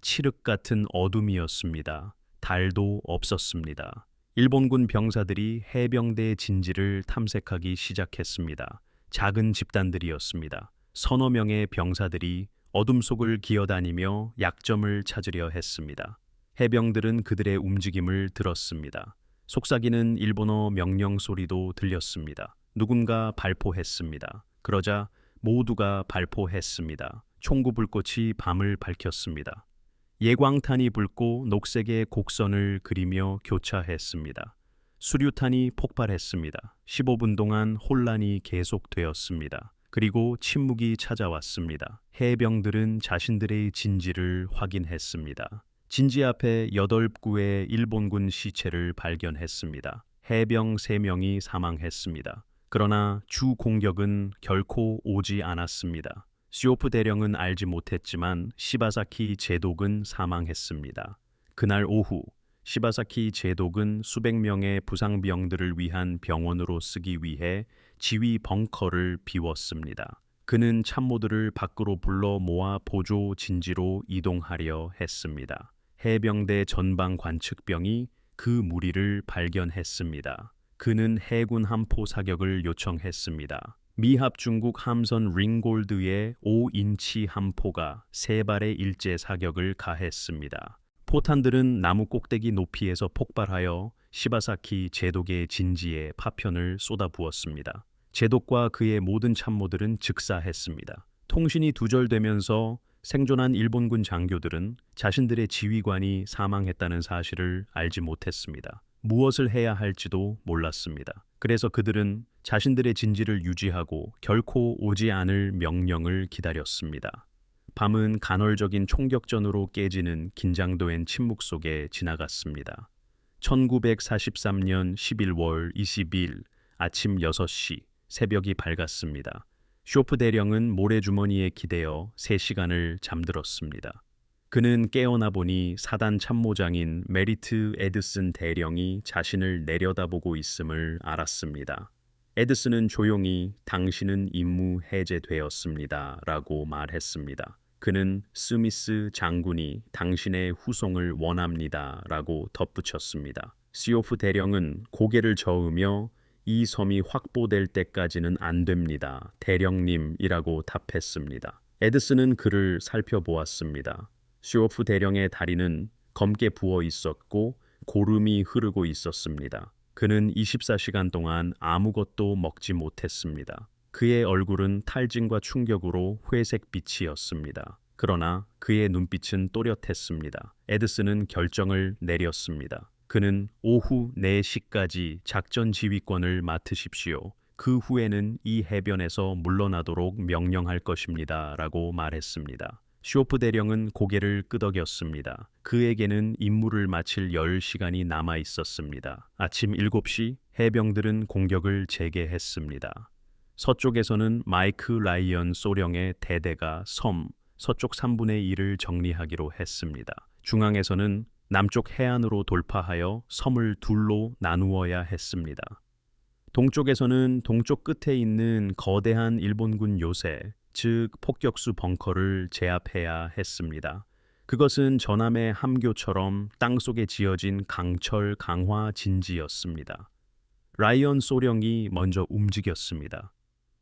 칠흑 같은 어둠이었습니다. 달도 없었습니다. 일본군 병사들이 해병대 진지를 탐색하기 시작했습니다. 작은 집단들이었습니다. 서너 명의 병사들이 어둠 속을 기어다니며 약점을 찾으려 했습니다. 해병들은 그들의 움직임을 들었습니다. 속삭이는 일본어 명령 소리도 들렸습니다. 누군가 발포했습니다. 그러자 모두가 발포했습니다. 총구 불꽃이 밤을 밝혔습니다. 예광탄이 붉고 녹색의 곡선을 그리며 교차했습니다. 수류탄이 폭발했습니다. 15분 동안 혼란이 계속되었습니다. 그리고 침묵이 찾아왔습니다. 해병들은 자신들의 진지를 확인했습니다. 진지 앞에 8구의 일본군 시체를 발견했습니다. 해병 3명이 사망했습니다. 그러나 주 공격은 결코 오지 않았습니다. 쇼프 대령은 알지 못했지만 시바사키 제독은 사망했습니다. 그날 오후 시바사키 제독은 수백 명의 부상병들을 위한 병원으로 쓰기 위해 지휘 벙커를 비웠습니다. 그는 참모들을 밖으로 불러 모아 보조 진지로 이동하려 했습니다. 해병대 전방 관측병이 그 무리를 발견했습니다. 그는 해군 함포 사격을 요청했습니다. 미합 중국 함선 링골드의 5인치 함포가 3발의 일제 사격을 가했습니다. 포탄들은 나무 꼭대기 높이에서 폭발하여 시바사키 제독의 진지에 파편을 쏟아부었습니다. 제독과 그의 모든 참모들은 즉사했습니다. 통신이 두절되면서 생존한 일본군 장교들은 자신들의 지휘관이 사망했다는 사실을 알지 못했습니다. 무엇을 해야 할지도 몰랐습니다. 그래서 그들은 자신들의 진지를 유지하고 결코 오지 않을 명령을 기다렸습니다. 밤은 간헐적인 총격전으로 깨지는 긴장된 침묵 속에 지나갔습니다. 1943년 11월 20일 아침 6시 새벽이 밝았습니다. 쇼프 대령은 모래주머니에 기대어 3시간을 잠들었습니다. 그는 깨어나 보니 사단 참모장인 메리트 에드슨 대령이 자신을 내려다보고 있음을 알았습니다. 에드슨은 조용히 당신은 임무 해제되었습니다. 라고 말했습니다. 그는 스미스 장군이 당신의 후송을 원합니다. 라고 덧붙였습니다. 시오프 대령은 고개를 저으며 이 섬이 확보될 때까지는 안 됩니다. 대령님이라고 답했습니다. 에드슨은 그를 살펴보았습니다. 시오프 대령의 다리는 검게 부어 있었고 고름이 흐르고 있었습니다. 그는 24시간 동안 아무것도 먹지 못했습니다. 그의 얼굴은 탈진과 충격으로 회색빛이었습니다. 그러나 그의 눈빛은 또렷했습니다. 에드슨은 결정을 내렸습니다. 그는 오후 4시까지 작전 지휘권을 맡으십시오. 그 후에는 이 해변에서 물러나도록 명령할 것입니다. 라고 말했습니다. 쇼프 대령은 고개를 끄덕였습니다. 그에게는 임무를 마칠 10시간이 남아 있었습니다. 아침 7시 해병들은 공격을 재개했습니다. 서쪽에서는 마이크 라이언 소령의 대대가 섬 서쪽 3분의 1을 정리하기로 했습니다. 중앙에서는 남쪽 해안으로 돌파하여 섬을 둘로 나누어야 했습니다. 동쪽에서는 동쪽 끝에 있는 거대한 일본군 요새, 즉 폭격수 벙커를 제압해야 했습니다. 그것은 전함의 함교처럼 땅속에 지어진 강철 강화 진지였습니다. 라이언 소령이 먼저 움직였습니다.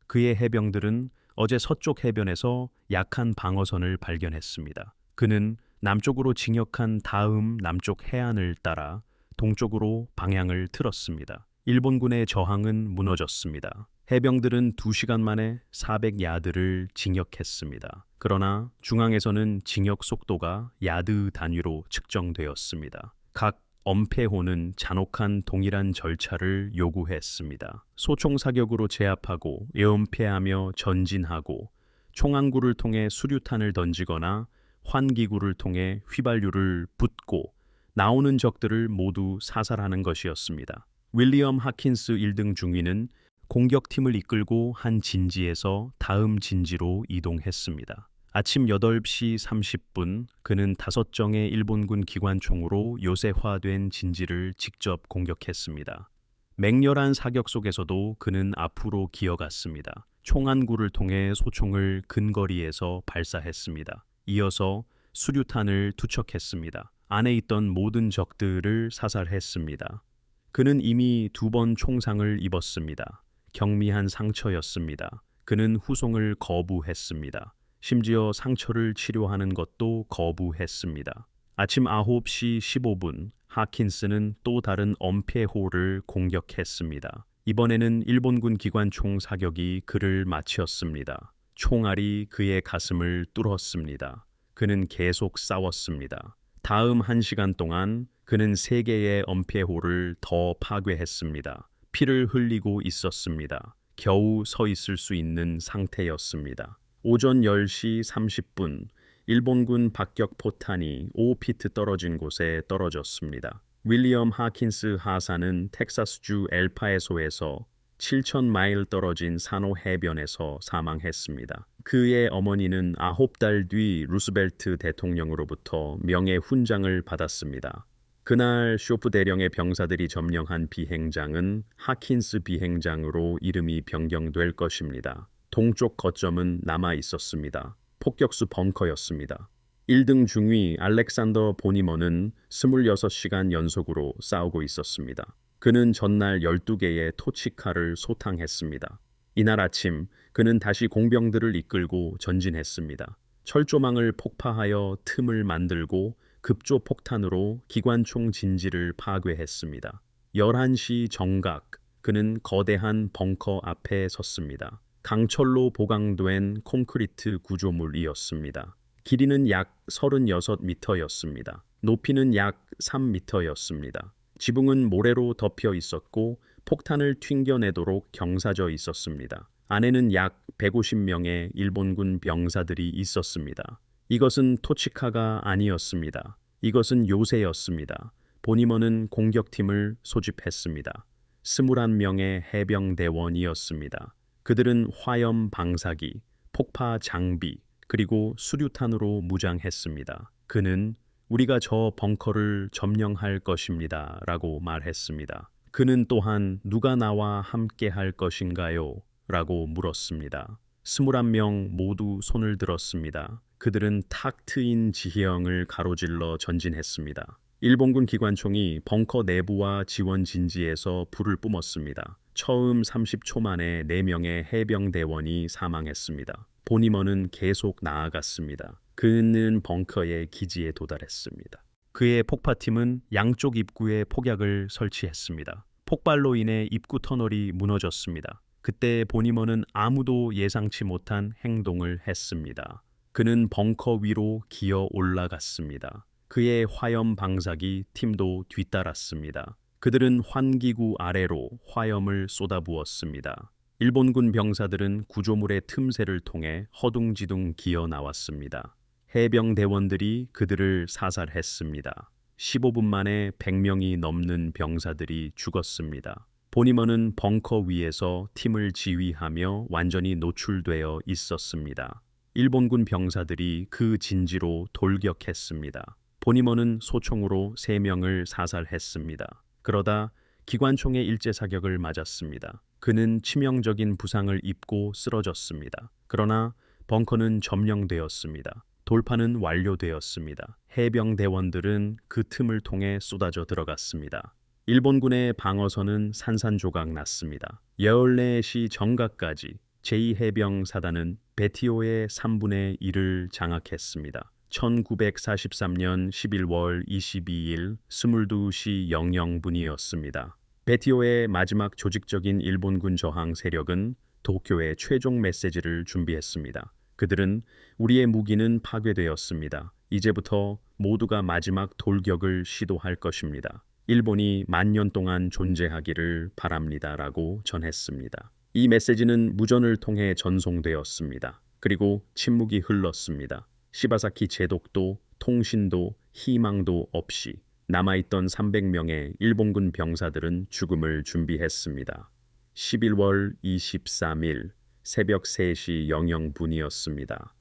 그의 해병들은 어제 서쪽 해변에서 약한 방어선을 발견했습니다. 그는 남쪽으로 진격한 다음 남쪽 해안을 따라 동쪽으로 방향을 틀었습니다. 일본군의 저항은 무너졌습니다. 해병들은 2시간 만에 400야드를 진격했습니다. 그러나 중앙에서는 진격 속도가 야드 단위로 측정되었습니다. 각 엄폐호는 잔혹한 동일한 절차를 요구했습니다. 소총 사격으로 제압하고 예언패하며 전진하고 총안구를 통해 수류탄을 던지거나 환기구를 통해 휘발유를 붓고 나오는 적들을 모두 사살하는 것이었습니다. 윌리엄 하킨스 1등 중위는 공격팀을 이끌고 한 진지에서 다음 진지로 이동했습니다. 아침 8시 30분 그는 5정의 일본군 기관총으로 요새화된 진지를 직접 공격했습니다. 맹렬한 사격 속에서도 그는 앞으로 기어갔습니다. 총안구를 통해 소총을 근거리에서 발사했습니다. 이어서 수류탄을 투척했습니다. 안에 있던 모든 적들을 사살했습니다. 그는 이미 2번 총상을 입었습니다. 경미한 상처였습니다. 그는 후송을 거부했습니다. 심지어 상처를 치료하는 것도 거부했습니다. 아침 9시 15분 하킨스는 또 다른 엄폐호를 공격했습니다. 이번에는 일본군 기관총 사격이 그를 마치었습니다. 총알이 그의 가슴을 뚫었습니다. 그는 계속 싸웠습니다. 다음 1시간 동안 그는 3개의 엄폐호를 더 파괴했습니다. 피를 흘리고 있었습니다. 겨우 서 있을 수 있는 상태였습니다. 오전 10시 30분 일본군 박격 포탄이 5피트 떨어진 곳에 떨어졌습니다. 윌리엄 하킨스 하사는 텍사스주 엘파에소에서 7,000마일 떨어진 산호 해변에서 사망했습니다. 그의 어머니는 9달 뒤 루스벨트 대통령으로부터 명예 훈장을 받았습니다. 그날 쇼프 대령의 병사들이 점령한 비행장은 하킨스 비행장으로 이름이 변경될 것입니다. 동쪽 거점은 남아 있었습니다. 폭격수 벙커였습니다. 1등 중위 알렉산더 보니먼은 26시간 연속으로 싸우고 있었습니다. 그는 전날 12개의 토치카를 소탕했습니다. 이날 아침 그는 다시 공병들을 이끌고 전진했습니다. 철조망을 폭파하여 틈을 만들고 급조 폭탄으로 기관총 진지를 파괴했습니다. 11시 정각 그는 거대한 벙커 앞에 섰습니다. 강철로 보강된 콘크리트 구조물이었습니다. 길이는 약 36m였습니다. 높이는 약 3m였습니다. 지붕은 모래로 덮여 있었고 폭탄을 튕겨내도록 경사져 있었습니다. 안에는 약 150명의 일본군 병사들이 있었습니다. 이것은 토치카가 아니었습니다. 이것은 요새였습니다. 보니먼은 공격팀을 소집했습니다. 21명의 해병대원이었습니다. 그들은 화염 방사기, 폭파 장비, 그리고 수류탄으로 무장했습니다. 그는 우리가 저 벙커를 점령할 것입니다. 라고 말했습니다. 그는 또한 누가 나와 함께 할 것인가요? 라고 물었습니다. 21명 모두 손을 들었습니다. 그들은 탁 트인 지형을 가로질러 전진했습니다. 일본군 기관총이 벙커 내부와 지원 진지에서 불을 뿜었습니다. 처음 30초 만에 4명의 해병대원이 사망했습니다. 보니머는 계속 나아갔습니다. 그는 벙커의 기지에 도달했습니다. 그의 폭파팀은 양쪽 입구에 폭약을 설치했습니다. 폭발로 인해 입구 터널이 무너졌습니다. 그때 보니머는 아무도 예상치 못한 행동을 했습니다. 그는 벙커 위로 기어 올라갔습니다. 그의 화염 방사기 팀도 뒤따랐습니다. 그들은 환기구 아래로 화염을 쏟아부었습니다. 일본군 병사들은 구조물의 틈새를 통해 허둥지둥 기어 나왔습니다. 해병대원들이 그들을 사살했습니다. 15분 만에 100명이 넘는 병사들이 죽었습니다. 보니머는 벙커 위에서 팀을 지휘하며 완전히 노출되어 있었습니다. 일본군 병사들이 그 진지로 돌격했습니다. 보니머는 소총으로 3명을 사살했습니다. 그러다 기관총의 일제 사격을 맞았습니다. 그는 치명적인 부상을 입고 쓰러졌습니다. 그러나 벙커는 점령되었습니다. 돌파는 완료되었습니다. 해병대원들은 그 틈을 통해 쏟아져 들어갔습니다. 일본군의 방어선은 산산조각 났습니다. 14시 정각까지 제2해병사단은 베티오의 3분의 1을 장악했습니다. 1943년 11월 22일 22시 00분이었습니다. 베티오의 마지막 조직적인 일본군 저항 세력은 도쿄에 최종 메시지를 준비했습니다. 그들은 우리의 무기는 파괴되었습니다. 이제부터 모두가 마지막 돌격을 시도할 것입니다. 일본이 만년 동안 존재하기를 바랍니다라고 전했습니다. 이 메시지는 무전을 통해 전송되었습니다. 그리고 침묵이 흘렀습니다. 시바사키 제독도 통신도 희망도 없이 남아있던 300명의 일본군 병사들은 죽음을 준비했습니다. 11월 23일 새벽 3시 00분이었습니다.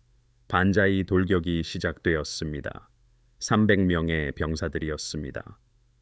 반자이 돌격이 시작되었습니다. 300명의 병사들이었습니다.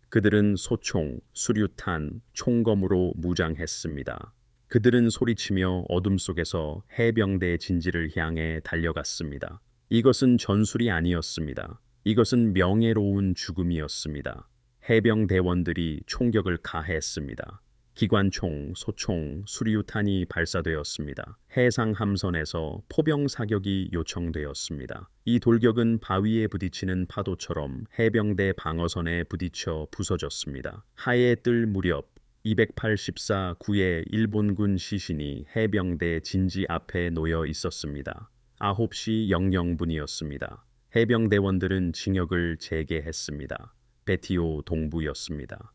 그들은 소총, 수류탄, 총검으로 무장했습니다. 그들은 소리치며 어둠 속에서 해병대 진지를 향해 달려갔습니다. 이것은 전술이 아니었습니다. 이것은 명예로운 죽음이었습니다. 해병대원들이 총격을 가했습니다. 기관총, 소총, 수류탄이 발사되었습니다. 해상 함선에서 포병 사격이 요청되었습니다. 이 돌격은 바위에 부딪히는 파도처럼 해병대 방어선에 부딪혀 부서졌습니다. 하에 뜰 무렵 284구의 일본군 시신이 해병대 진지 앞에 놓여 있었습니다. 9시 00분이었습니다. 해병대원들은 징역을 재개했습니다. 베티오 동부였습니다.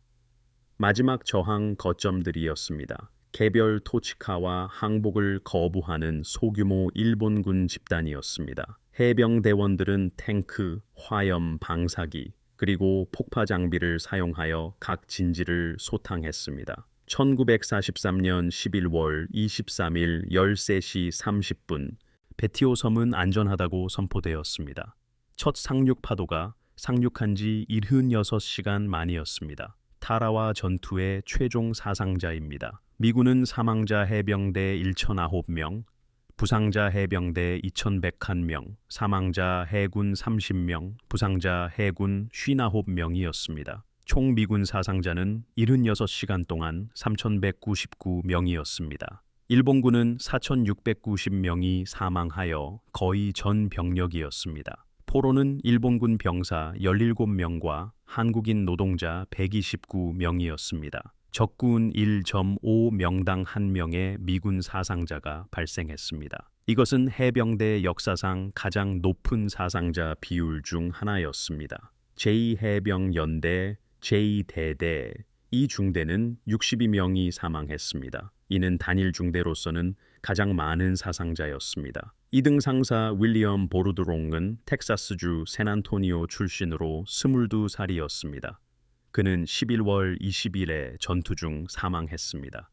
마지막 저항 거점들이었습니다. 개별 토치카와 항복을 거부하는 소규모 일본군 집단이었습니다. 해병대원들은 탱크, 화염, 방사기, 그리고 폭파 장비를 사용하여 각 진지를 소탕했습니다. 1943년 11월 23일 13시 30분 베티오 섬은 안전하다고 선포되었습니다. 첫 상륙 파도가 상륙한 지 76시간 만이었습니다. 타라와 전투의 최종 사상자입니다. 미군은 사망자 해병대 1,009명, 부상자 해병대 2,101명, 사망자 해군 30명, 부상자 해군 59명이었습니다. 총 미군 사상자는 76시간 동안 3,199명이었습니다. 일본군은 4,690명이 사망하여 거의 전 병력이었습니다. 포로는 일본군 병사 17명과 한국인 노동자 129명이었습니다. 적군 1.5명당 1명의 미군 사상자가 발생했습니다. 이것은 해병대 역사상 가장 높은 사상자 비율 중 하나였습니다. 제2해병연대, 제2대대, 이 중대는 62명이 사망했습니다. 이는 단일 중대로서는 가장 많은 사상자였습니다. 2등 상사 윌리엄 보르드롱은 텍사스주 샌안토니오 출신으로 22살이었습니다. 그는 11월 20일에 전투 중 사망했습니다.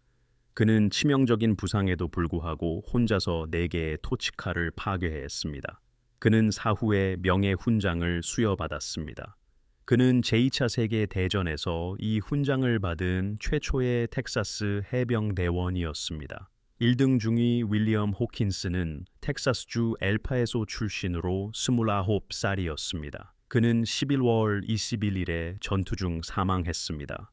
그는 치명적인 부상에도 불구하고 혼자서 4개의 토치카를 파괴했습니다. 그는 사후에 명예훈장을 수여받았습니다. 그는 제2차 세계대전에서 이 훈장을 받은 최초의 텍사스 해병대원이었습니다. 1등 중위 윌리엄 호킨스는 텍사스주 엘파에소 출신으로 29살이었습니다. 그는 11월 21일에 전투 중 사망했습니다.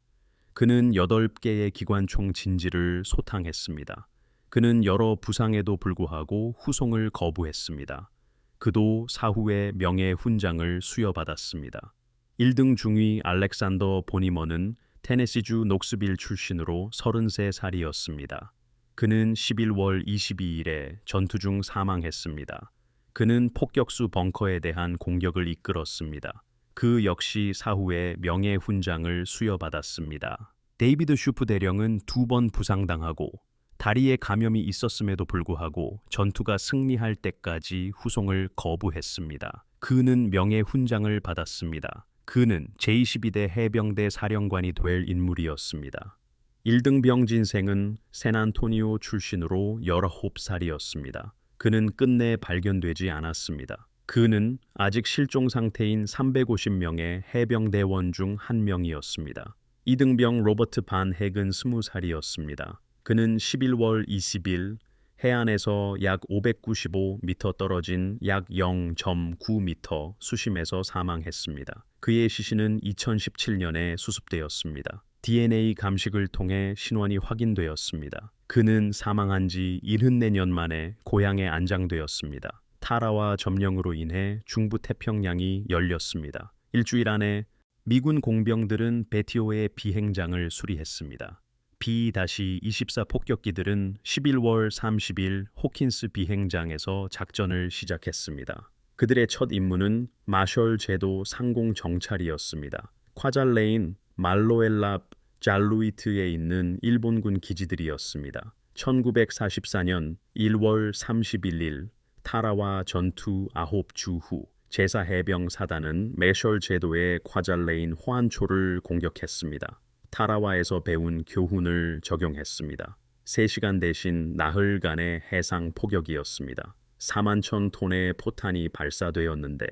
그는 8개의 기관총 진지를 소탕했습니다. 그는 여러 부상에도 불구하고 후송을 거부했습니다. 그도 사후에 명예훈장을 수여받았습니다. 1등 중위 알렉산더 보니먼은 테네시주 녹스빌 출신으로 33살이었습니다. 그는 11월 22일에 전투 중 사망했습니다. 그는 폭격수 벙커에 대한 공격을 이끌었습니다. 그 역시 사후에 명예훈장을 수여받았습니다. 데이비드 슈프 대령은 2번 부상당하고 다리에 감염이 있었음에도 불구하고 전투가 승리할 때까지 후송을 거부했습니다. 그는 명예훈장을 받았습니다. 그는 제22대 해병대 사령관이 될 인물이었습니다. 1등 병진생은 샌안토니오 출신으로 19살이었습니다. 그는 끝내 발견되지 않았습니다. 그는 아직 실종 상태인 350명의 해병대원 중 한 명이었습니다. 2등병 로버트 반 핵은 20살이었습니다. 그는 11월 20일 해안에서 약 595m 떨어진 약 0.9m 수심에서 사망했습니다. 그의 시신은 2017년에 수습되었습니다. DNA 감식을 통해 신원이 확인되었습니다. 그는 사망한 지 74년 만에 고향에 안장되었습니다. 타라와 점령으로 인해 중부 태평양이 열렸습니다. 일주일 안에 미군 공병들은 베티오의 비행장을 수리했습니다. B-24 폭격기들은 11월 30일 호킨스 비행장에서 작전을 시작했습니다. 그들의 첫 임무는 마셜 제도 상공 정찰이었습니다. 콰잘레인, 말로엘라, 잘루이트에 있는 일본군 기지들이었습니다. 1944년 1월 31일 타라와 전투 9주 후 제4해병사단은 메셜 제도의 콰잘레인 호안초를 공격했습니다. 타라와에서 배운 교훈을 적용했습니다. 3시간 대신 나흘간의 해상 포격이었습니다. 4만 톤의 포탄이 발사되었는데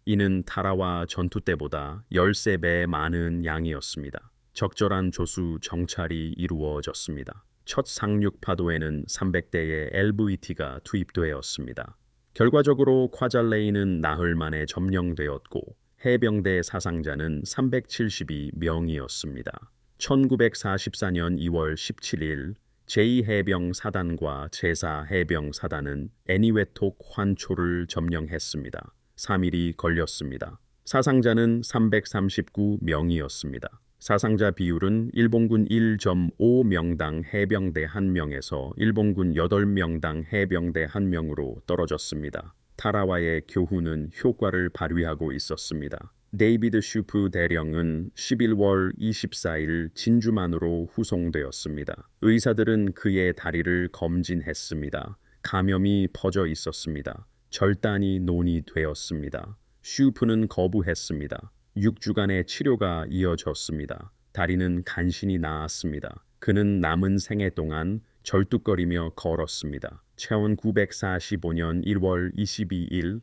이는 타라와 전투 때보다 13배 많은 양이었습니다. 적절한 조수 정찰이 이루어졌습니다. 첫 상륙 파도에는 300대의 LVT가 투입되었습니다. 결과적으로 콰잘레인은 나흘 만에 점령되었고 해병대 사상자는 372명이었습니다. 1944년 2월 17일 제2해병사단과 제4해병사단은 애니웨톡 환초를 점령했습니다. 3일이 걸렸습니다. 사상자는 339명이었습니다. 사상자 비율은 일본군 1.5명당 해병대 1명에서 일본군 8명당 해병대 1명으로 떨어졌습니다. 타라와의 교훈은 효과를 발휘하고 있었습니다. 데이비드 슈프 대령은 11월 24일 진주만으로 후송되었습니다. 의사들은 그의 다리를 검진했습니다. 감염이 퍼져 있었습니다. 절단이 논의되었습니다. 슈프는 거부했습니다. 6주간의 치료가 이어졌습니다. 다리는 간신히 나았습니다. 그는 남은 생애 동안 절뚝거리며 걸었습니다. 1945년 1월 22일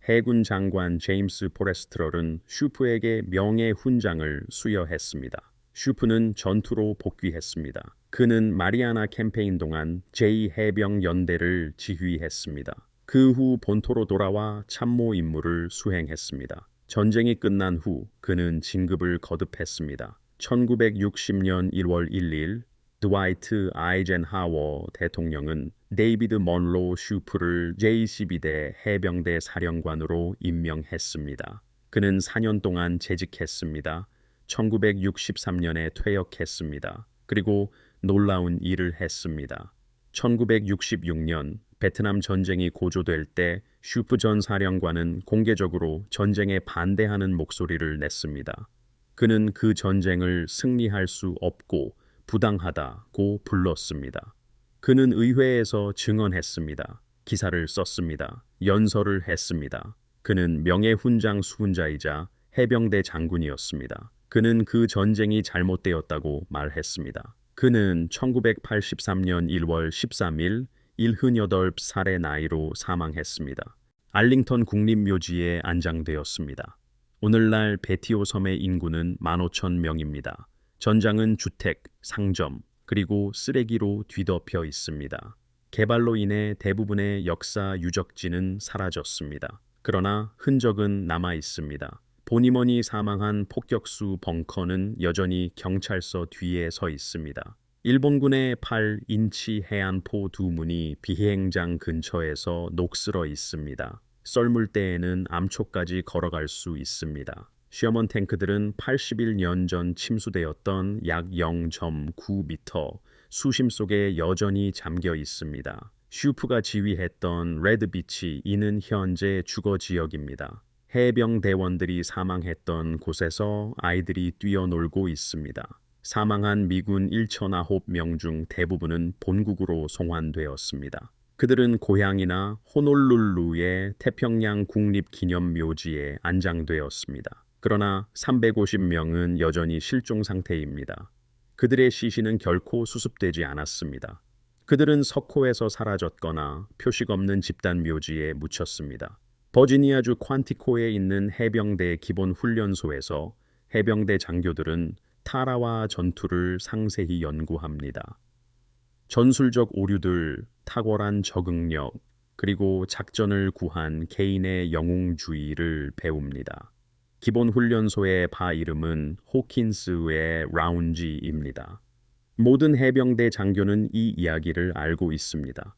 해군 장관 제임스 포레스트럴은 슈프에게 명예훈장을 수여했습니다. 슈프는 전투로 복귀했습니다. 그는 마리아나 캠페인 동안 제2해병연대를 지휘했습니다. 그 후 본토로 돌아와 참모 임무를 수행했습니다. 전쟁이 끝난 후 그는 진급을 거듭했습니다. 1960년 1월 1일 드와이트 아이젠하워 대통령은 데이비드 먼로 슈프를 제22대 해병대 사령관으로 임명했습니다. 그는 4년 동안 재직했습니다. 1963년에 퇴역했습니다. 그리고 놀라운 일을 했습니다. 1966년 베트남 전쟁이 고조될 때 슈프 전 사령관은 공개적으로 전쟁에 반대하는 목소리를 냈습니다. 그는 그 전쟁을 승리할 수 없고 부당하다고 불렀습니다. 그는 의회에서 증언했습니다. 기사를 썼습니다. 연설을 했습니다. 그는 명예훈장 수훈자이자 해병대 장군이었습니다. 그는 그 전쟁이 잘못되었다고 말했습니다. 그는 1983년 1월 13일 78살의 나이로 사망했습니다. 알링턴 국립묘지에 안장되었습니다. 오늘날 베티오 섬의 인구는 15,000명입니다. 전장은 주택, 상점, 그리고 쓰레기로 뒤덮여 있습니다. 개발로 인해 대부분의 역사 유적지는 사라졌습니다. 그러나 흔적은 남아 있습니다. 보니머니 사망한 폭격수 벙커는 여전히 경찰서 뒤에 서 있습니다. 일본군의 8인치 해안포 두 문이 비행장 근처에서 녹슬어 있습니다. 썰물대에는 암초까지 걸어갈 수 있습니다. 시어먼 탱크들은 81년 전 침수되었던 약 0.9m 수심 속에 여전히 잠겨 있습니다. 슈프가 지휘했던 레드비치, 이는 현재 주거 지역입니다. 해병대원들이 사망했던 곳에서 아이들이 뛰어놀고 있습니다. 사망한 미군 1,009명 중 대부분은 본국으로 송환되었습니다. 그들은 고향이나 호놀룰루의 태평양 국립기념묘지에 안장되었습니다. 그러나 350명은 여전히 실종 상태입니다. 그들의 시신은 결코 수습되지 않았습니다. 그들은 석호에서 사라졌거나 표식 없는 집단 묘지에 묻혔습니다. 버지니아주 퀀티코에 있는 해병대 기본 훈련소에서 해병대 장교들은 타라와 전투를 상세히 연구합니다. 전술적 오류들, 탁월한 적응력, 그리고 작전을 구한 개인의 영웅주의를 배웁니다. 기본 훈련소의 바 이름은 호킨스의 라운지입니다. 모든 해병대 장교는 이 이야기를 알고 있습니다.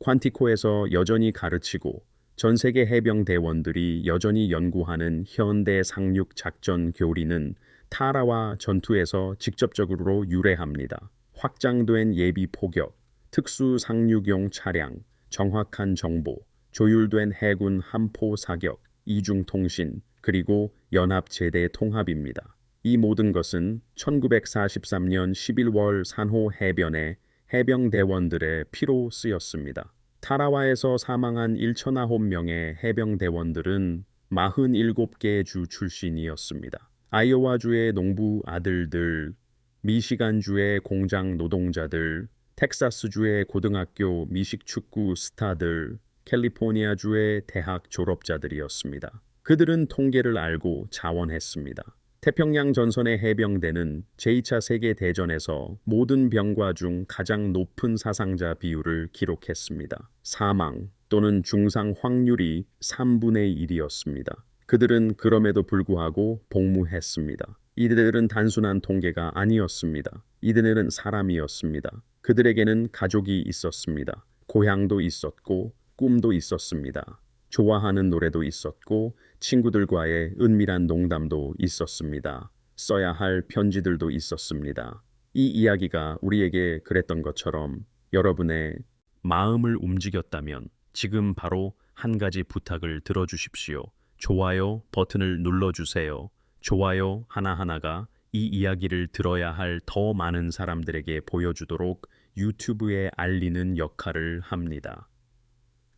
퀀티코에서 여전히 가르치고 전 세계 해병대원들이 여전히 연구하는 현대 상륙 작전 교리는 타라와 전투에서 직접적으로 유래합니다. 확장된 예비 포격, 특수 상륙용 차량, 정확한 정보, 조율된 해군 함포 사격, 이중통신, 그리고 연합제대 통합입니다. 이 모든 것은 1943년 11월 산호 해변의 해병대원들의 피로 쓰였습니다. 타라와에서 사망한 1,009명의 해병대원들은 47개 주 출신이었습니다. 아이오와주의 농부 아들들, 미시간주의 공장 노동자들, 텍사스주의 고등학교 미식축구 스타들, 캘리포니아주의 대학 졸업자들이었습니다. 그들은 통계를 알고 자원했습니다. 태평양 전선의 해병대는 제2차 세계대전에서 모든 병과 중 가장 높은 사상자 비율을 기록했습니다. 사망 또는 중상 확률이 3분의 1이었습니다. 그들은 그럼에도 불구하고 복무했습니다. 이들은 단순한 통계가 아니었습니다. 이들은 사람이었습니다. 그들에게는 가족이 있었습니다. 고향도 있었고 꿈도 있었습니다. 좋아하는 노래도 있었고 친구들과의 은밀한 농담도 있었습니다. 써야 할 편지들도 있었습니다. 이 이야기가 우리에게 그랬던 것처럼 여러분의 마음을 움직였다면 지금 바로 한 가지 부탁을 들어주십시오. 좋아요 버튼을 눌러주세요. 좋아요 하나하나가 이 이야기를 들어야 할 더 많은 사람들에게 보여주도록 유튜브에 알리는 역할을 합니다.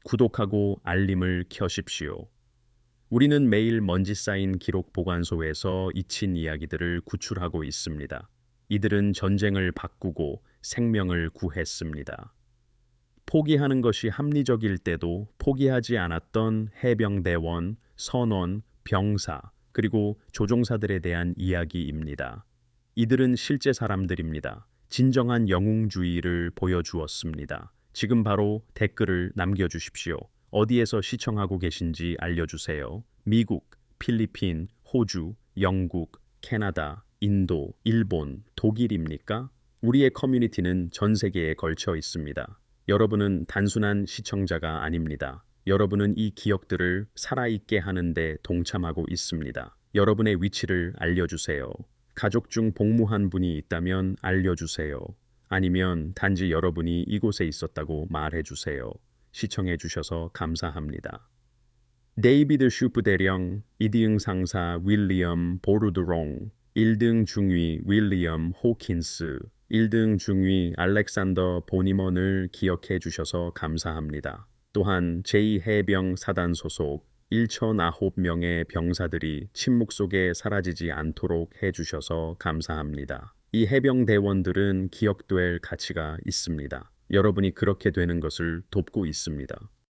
구독하고 알림을 켜십시오. 우리는 매일 먼지 쌓인 기록 보관소에서 잊힌 이야기들을 구출하고 있습니다. 이들은 전쟁을 바꾸고 생명을 구했습니다. 포기하는 것이 합리적일 때도 포기하지 않았던 해병대원, 선원, 병사, 그리고 조종사들에 대한 이야기입니다. 이들은 실제 사람들입니다. 진정한 영웅주의를 보여주었습니다. 지금 바로 댓글을 남겨주십시오. 어디에서 시청하고 계신지 알려주세요. 미국, 필리핀, 호주, 영국, 캐나다, 인도, 일본, 독일입니까? 우리의 커뮤니티는 전 세계에 걸쳐 있습니다. 여러분은 단순한 시청자가 아닙니다. 여러분은 이 기억들을 살아있게 하는데 동참하고 있습니다. 여러분의 위치를 알려주세요. 가족 중 복무한 분이 있다면 알려주세요. 아니면 단지 여러분이 이곳에 있었다고 말해주세요. 시청해주셔서 감사합니다. 데이비드 슈프 대령, 2등 상사 윌리엄 보르드롱, 1등 중위 윌리엄 호킨스, 1등 중위 알렉산더 보니먼을 기억해 주셔서 감사합니다. 또한 제2해병 사단 소속 1,009명의 병사들이 침묵 속에 사라지지 않도록 해주셔서 감사합니다. 이 해병대원들은 기억될 가치가 있습니다. 여러분이 그렇게 되는 것을 돕고 있습니다.